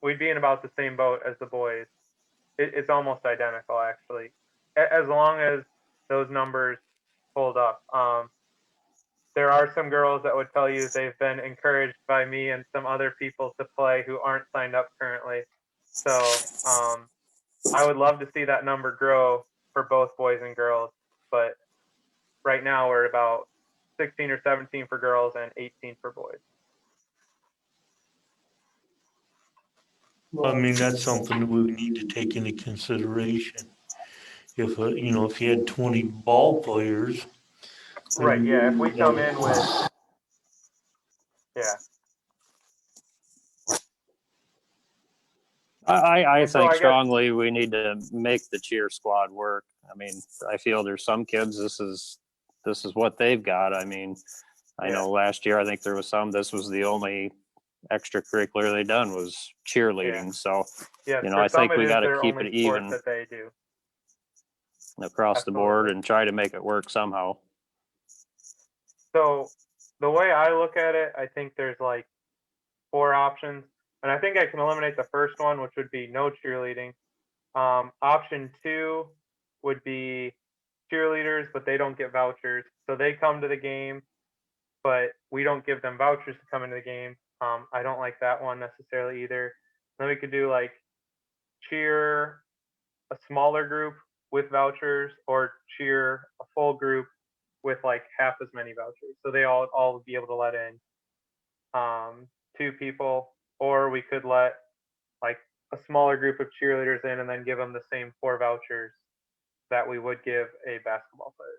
we'd be in about the same boat as the boys. It's almost identical, actually, as long as those numbers hold up. There are some girls that would tell you they've been encouraged by me and some other people to play who aren't signed up currently. So I would love to see that number grow for both boys and girls. But right now we're about 16 or 17 for girls and 18 for boys. I mean, that's something that we need to take into consideration. If, if you had 20 ball players. Right, yeah, if we come in with, yeah. I And so think I guess- strongly we need to make the cheer squad work. I mean, I feel there's some kids, this is what they've got. I mean, I know last year, I think there was this was the only extracurricular they done was cheerleading. Yeah. So, Yes, I for some think we is got to their keep only it sport even that they do. across the board Absolutely. and try to make it work somehow. So the way I look at it, I think there's like 4 options. And I think I can eliminate the first one, which would be no cheerleading. Option 2 would be cheerleaders, but they don't get vouchers. So they come to the game, but we don't give them vouchers to come into the game. I don't like that one necessarily either. Then we could do like cheer a smaller group with vouchers, or cheer a full group with like half as many vouchers. So they all would be able to let in 2 people, or we could let like a smaller group of cheerleaders in and then give them the same 4 vouchers that we would give a basketball player.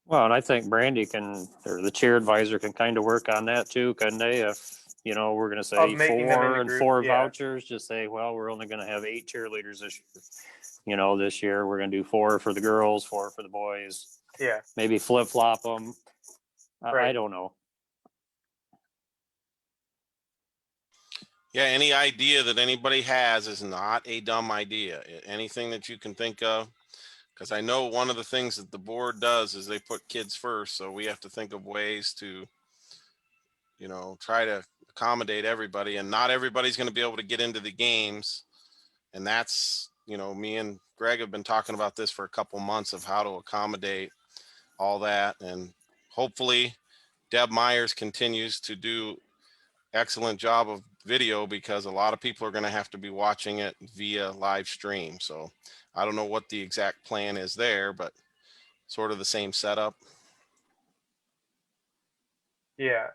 Well, and I think Brandy or the cheer advisor can kind of work on that too, couldn't they? If, we're going to say Of making them 4 into and groups, 4 yeah. vouchers, just say, well, we're only going to have 8 cheerleaders this year. This year we're going to do 4 for the girls, 4 for the boys. Yeah. Maybe flip flop them. I Right. don't know. Yeah, any idea that anybody has is not a dumb idea. Anything that you can think of, because I know one of the things that the board does is they put kids first. So we have to think of ways to, try to accommodate everybody, and not everybody's going to be able to get into the games. And that's, me and Greg have been talking about this for a couple months of how to accommodate all that. And hopefully Deb Myers continues to do excellent job of video, because a lot of people are going to have to be watching it via live stream. So I don't know what the exact plan is there, but sort of the same setup. Yeah.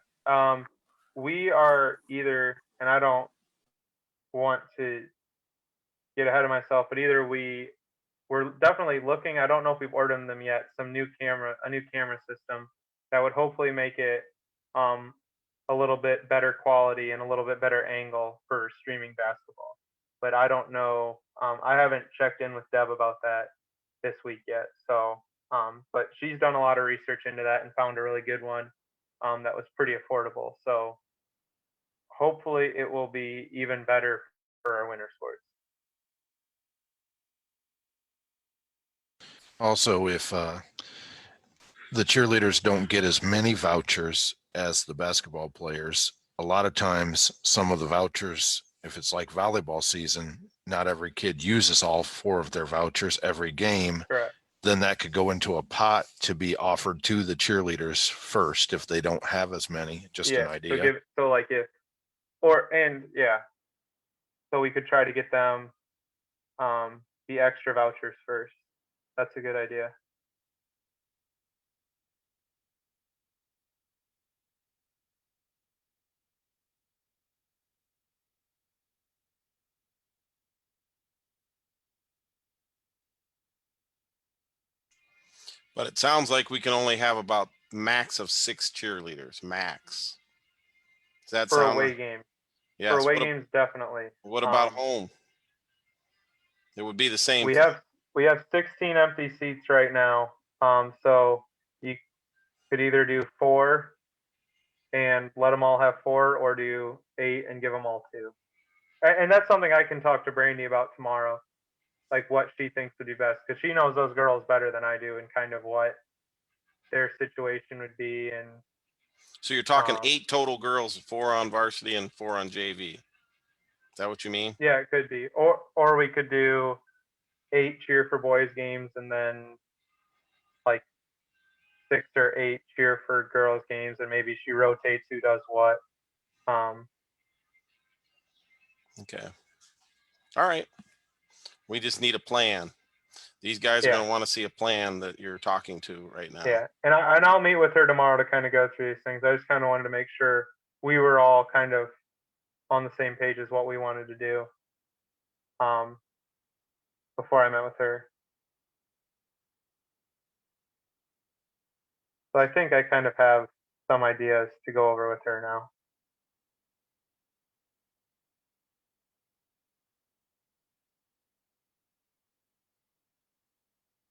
We are either, and I don't want to get ahead of myself, but either we're definitely looking, I don't know if we've ordered them yet, a new camera system that would hopefully make it a little bit better quality and a little bit better angle for streaming basketball. But I don't know. I haven't checked in with Deb about that this week yet. So, but she's done a lot of research into that and found a really good one that was pretty affordable. So hopefully it will be even better for our winter sports. Also, if the cheerleaders don't get as many vouchers as the basketball players, a lot of times some of the vouchers, if it's like volleyball season, not every kid uses all 4 of their vouchers every game. Correct. Then that could go into a pot to be offered to the cheerleaders first if they don't have as many. Just an idea. So we could try to get them the extra vouchers first. That's a good idea. But it sounds like we can only have about max of 6 cheerleaders, max. Does that For sound away like? games. Yes. For away games, definitely. What about home? It would be the same. We have 16 empty seats right now. So you could either do 4 and let them all have 4, or do 8 and give them all 2. And that's something I can talk to Brandy about tomorrow, like what she thinks would be best, because she knows those girls better than I do and kind of what their situation would be. And so you're talking 8 total girls, 4 on varsity and 4 on JV. Is that what you mean? Yeah, it could be. Or we could do 8 cheer for boys games and then like 6 or 8 cheer for girls games, and maybe she rotates who does what. Okay. All right. We just need a plan. These guys are Yeah. going to want to see a plan that you're talking to right now. Yeah, and I'll meet with her tomorrow to kind of go through these things. I just kind of wanted to make sure we were all kind of on the same page as what we wanted to do before I met with her. So I think I kind of have some ideas to go over with her now.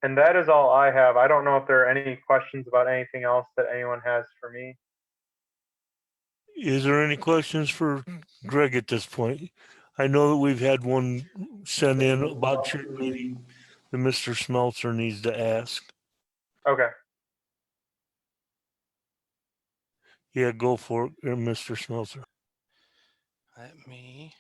And that is all I have. I don't know if there are any questions about anything else that anyone has for me. Is there any questions for Greg at this point? I know that we've had one sent in about cheerleading that Mr. Smeltzer needs to ask. Okay. Yeah, go for it, Mr. Smeltzer. Let me.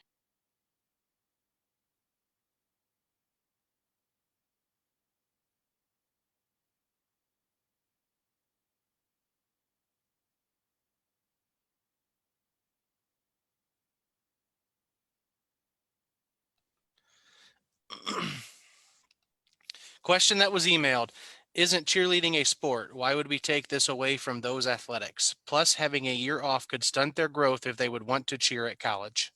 Question that was emailed. Isn't cheerleading a sport? Why would we take this away from those athletics? Plus, having a year off could stunt their growth if they would want to cheer at college.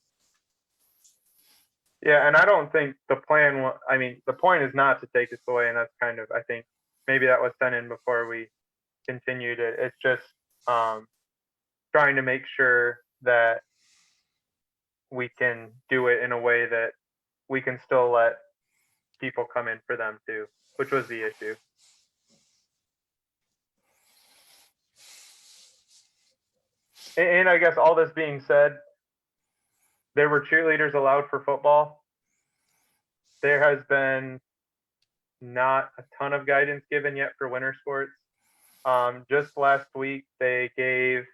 Yeah, and I don't think the plan, I mean, the point is not to take this away, and that's kind of, I think, maybe that was sent in before we continued it. It's just trying to make sure that we can do it in a way that we can still let people come in for them too, which was the issue. And I guess all this being said, there were cheerleaders allowed for football. There has been not a ton of guidance given yet for winter sports. Just last week, they gave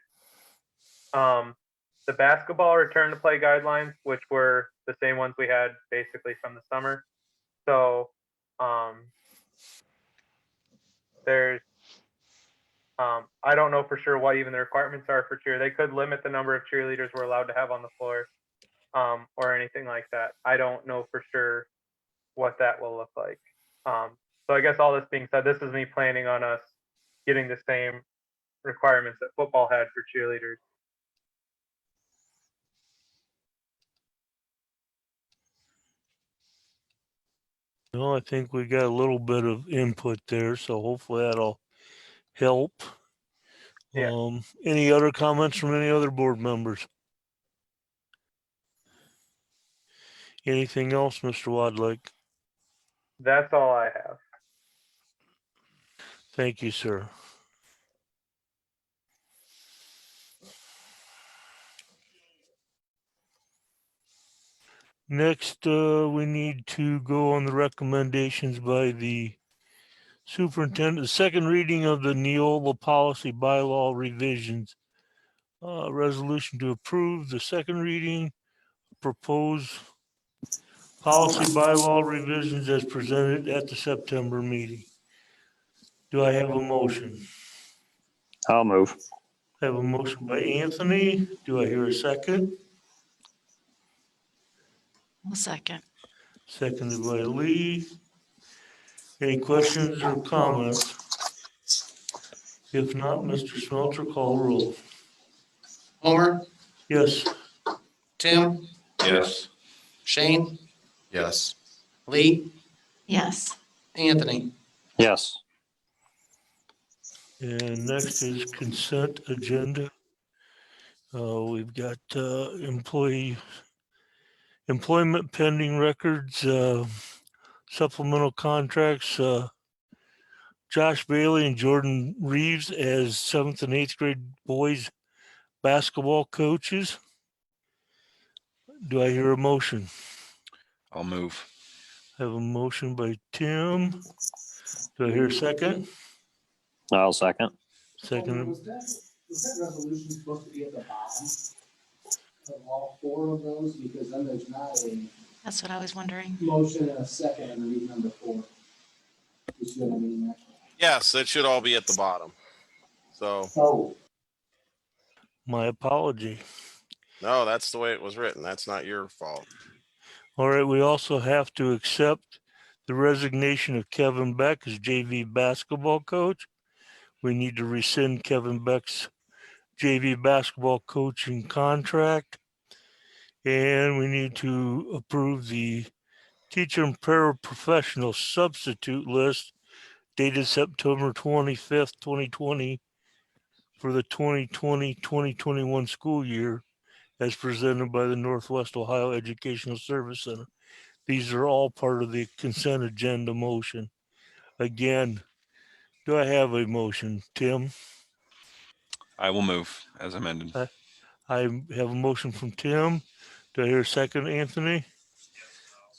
the basketball return to play guidelines, which were the same ones we had basically from the summer. So there's, I don't know for sure what even the requirements are for cheer. They could limit the number of cheerleaders we're allowed to have on the floor or anything like that. I don't know for sure what that will look like. So I guess all this being said, this is me planning on us getting the same requirements that football had for cheerleaders. Well, I think we got a little bit of input there, so hopefully that'll help. Yeah. Any other comments from any other board members? Anything else, Mr. Wadlake? That's all I have. Thank you, sir. Next, we need to go on the recommendations by the superintendent. The second reading of the Neola policy bylaw revisions. Resolution to approve the second reading, proposed policy bylaw revisions as presented at the September meeting. Do I have a motion? I'll move. I have a motion by Anthony. Do I hear a second? I'll second. Seconded by Lee. Any questions or comments? If not, Mr. Smelter, call roll. Homer, Yes. Tim, Yes. Shane, Yes. Lee, Yes. Anthony. Yes. And next is consent agenda. We've got employment pending records, supplemental contracts, Josh Bailey and Jordan Reeves as 7th and 8th grade boys basketball coaches. Do I hear a motion? I'll move. I have a motion by Tim. Do I hear a second? I'll second. Second. Was that resolution supposed to be at the bottom of all four of those? Because then there's not a That's what I was wondering. motion and a second underneath number 4. You see what I mean, Matt? Yes, it should all be at the bottom. So, Oh, My apology. no, that's the way it was written. That's not your fault. All right, we also have to accept the resignation of Kevin Beck as JV basketball coach. We need to rescind Kevin Beck's JV basketball coaching contract. And we need to approve the teacher and paraprofessional substitute list dated September 25th, 2020 for the 2020-2021 school year as presented by the Northwest Ohio Educational Service Center. These are all part of the consent agenda motion. Again, do I have a motion, Tim? I will move as amended. I have a motion from Tim. Do I hear a second, Anthony?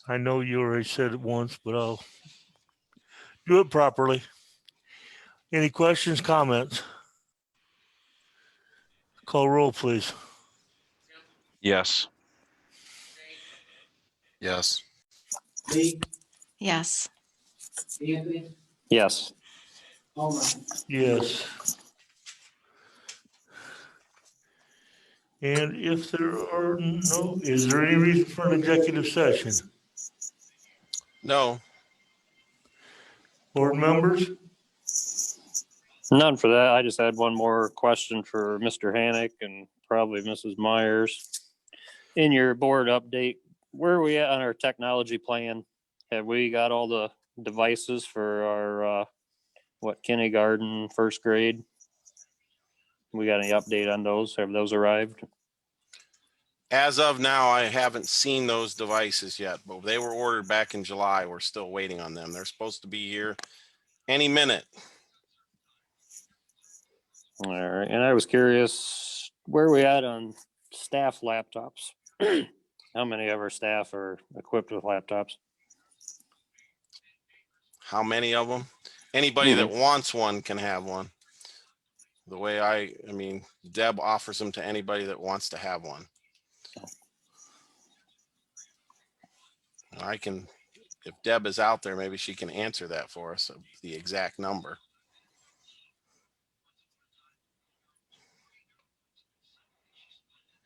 I know you already said it once, but I'll do it properly. Any questions, comments? Call roll, please. Yes. Yes. Lee, Yes. Anthony, Yes. Homer. Yes. And if there are no, is there any reason for an executive session? No, Board members? None for that. I just had one more question for Mr. Hannick and probably Mrs. Myers. In your board update, where are we at on our technology plan? Have we got all the devices for our, kindergarten, first grade? We got any update on those? Have those arrived? as of now, I haven't seen those devices yet, but they were ordered back in July. We're still waiting on them. They're supposed to be here any minute. All right, and I was curious, where are we at on staff laptops? How many of our staff are equipped with laptops? How many of them? Anybody that wants one can have one. The way I mean, Deb offers them to anybody that wants to have one. I can, if Deb is out there, maybe she can answer that for us, the exact number.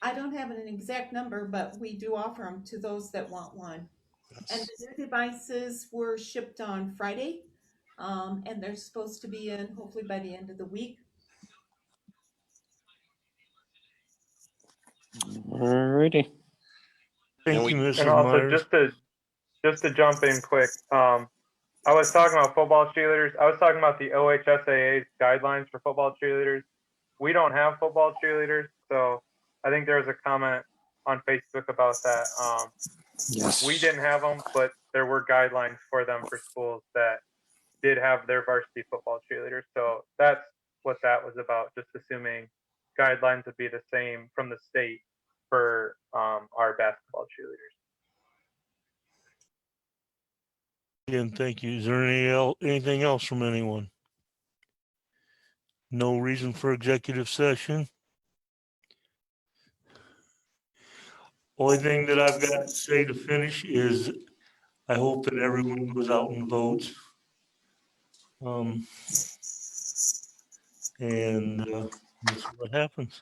I don't have an exact number, but we do offer them to those that want one. And the new devices were shipped on Friday, and they're supposed to be in hopefully by the end of the week. All righty. Thank you, Mrs. And also, Myers. just to jump in quick, I was talking about football cheerleaders. I was talking about the OHSAA's guidelines for football cheerleaders. We don't have football cheerleaders, so I think there was a comment on Facebook about that. Yes. We didn't have them, but there were guidelines for them for schools that did have their varsity football cheerleaders. So that's what that was about, just assuming guidelines would be the same from the state for our basketball cheerleaders. Again, thank you. Is there anything else from anyone? No reason for executive session? Only thing that I've got to say to finish is I hope that everyone goes out and votes. That's what happens.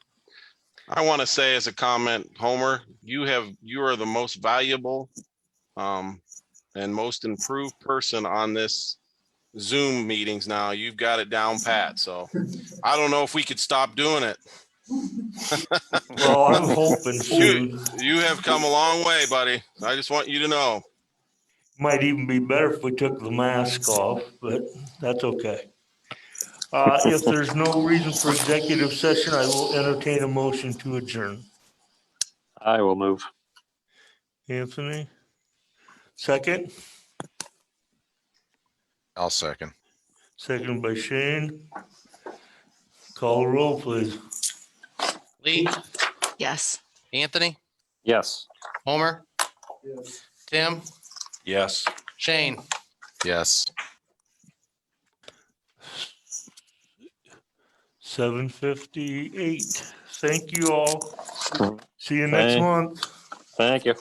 I want to say as a comment, Homer, you are the most valuable and most improved person on this Zoom meetings now. You've got it down pat. So I don't know if we could stop doing it. Well, I'm hoping soon. You have come a long way, buddy. I just want you to know. Might even be better if we took the mask off, but that's okay. If there's no reason for executive session, I will entertain a motion to adjourn. I will move. Anthony? Second? I'll second. Second by Shane. Call the roll, please. Lee, Yes. Anthony, Yes. Homer, Yes. Tim, Yes. Shane. Yes. 7:58. Thank you all. See you next Thank- month. Thank you.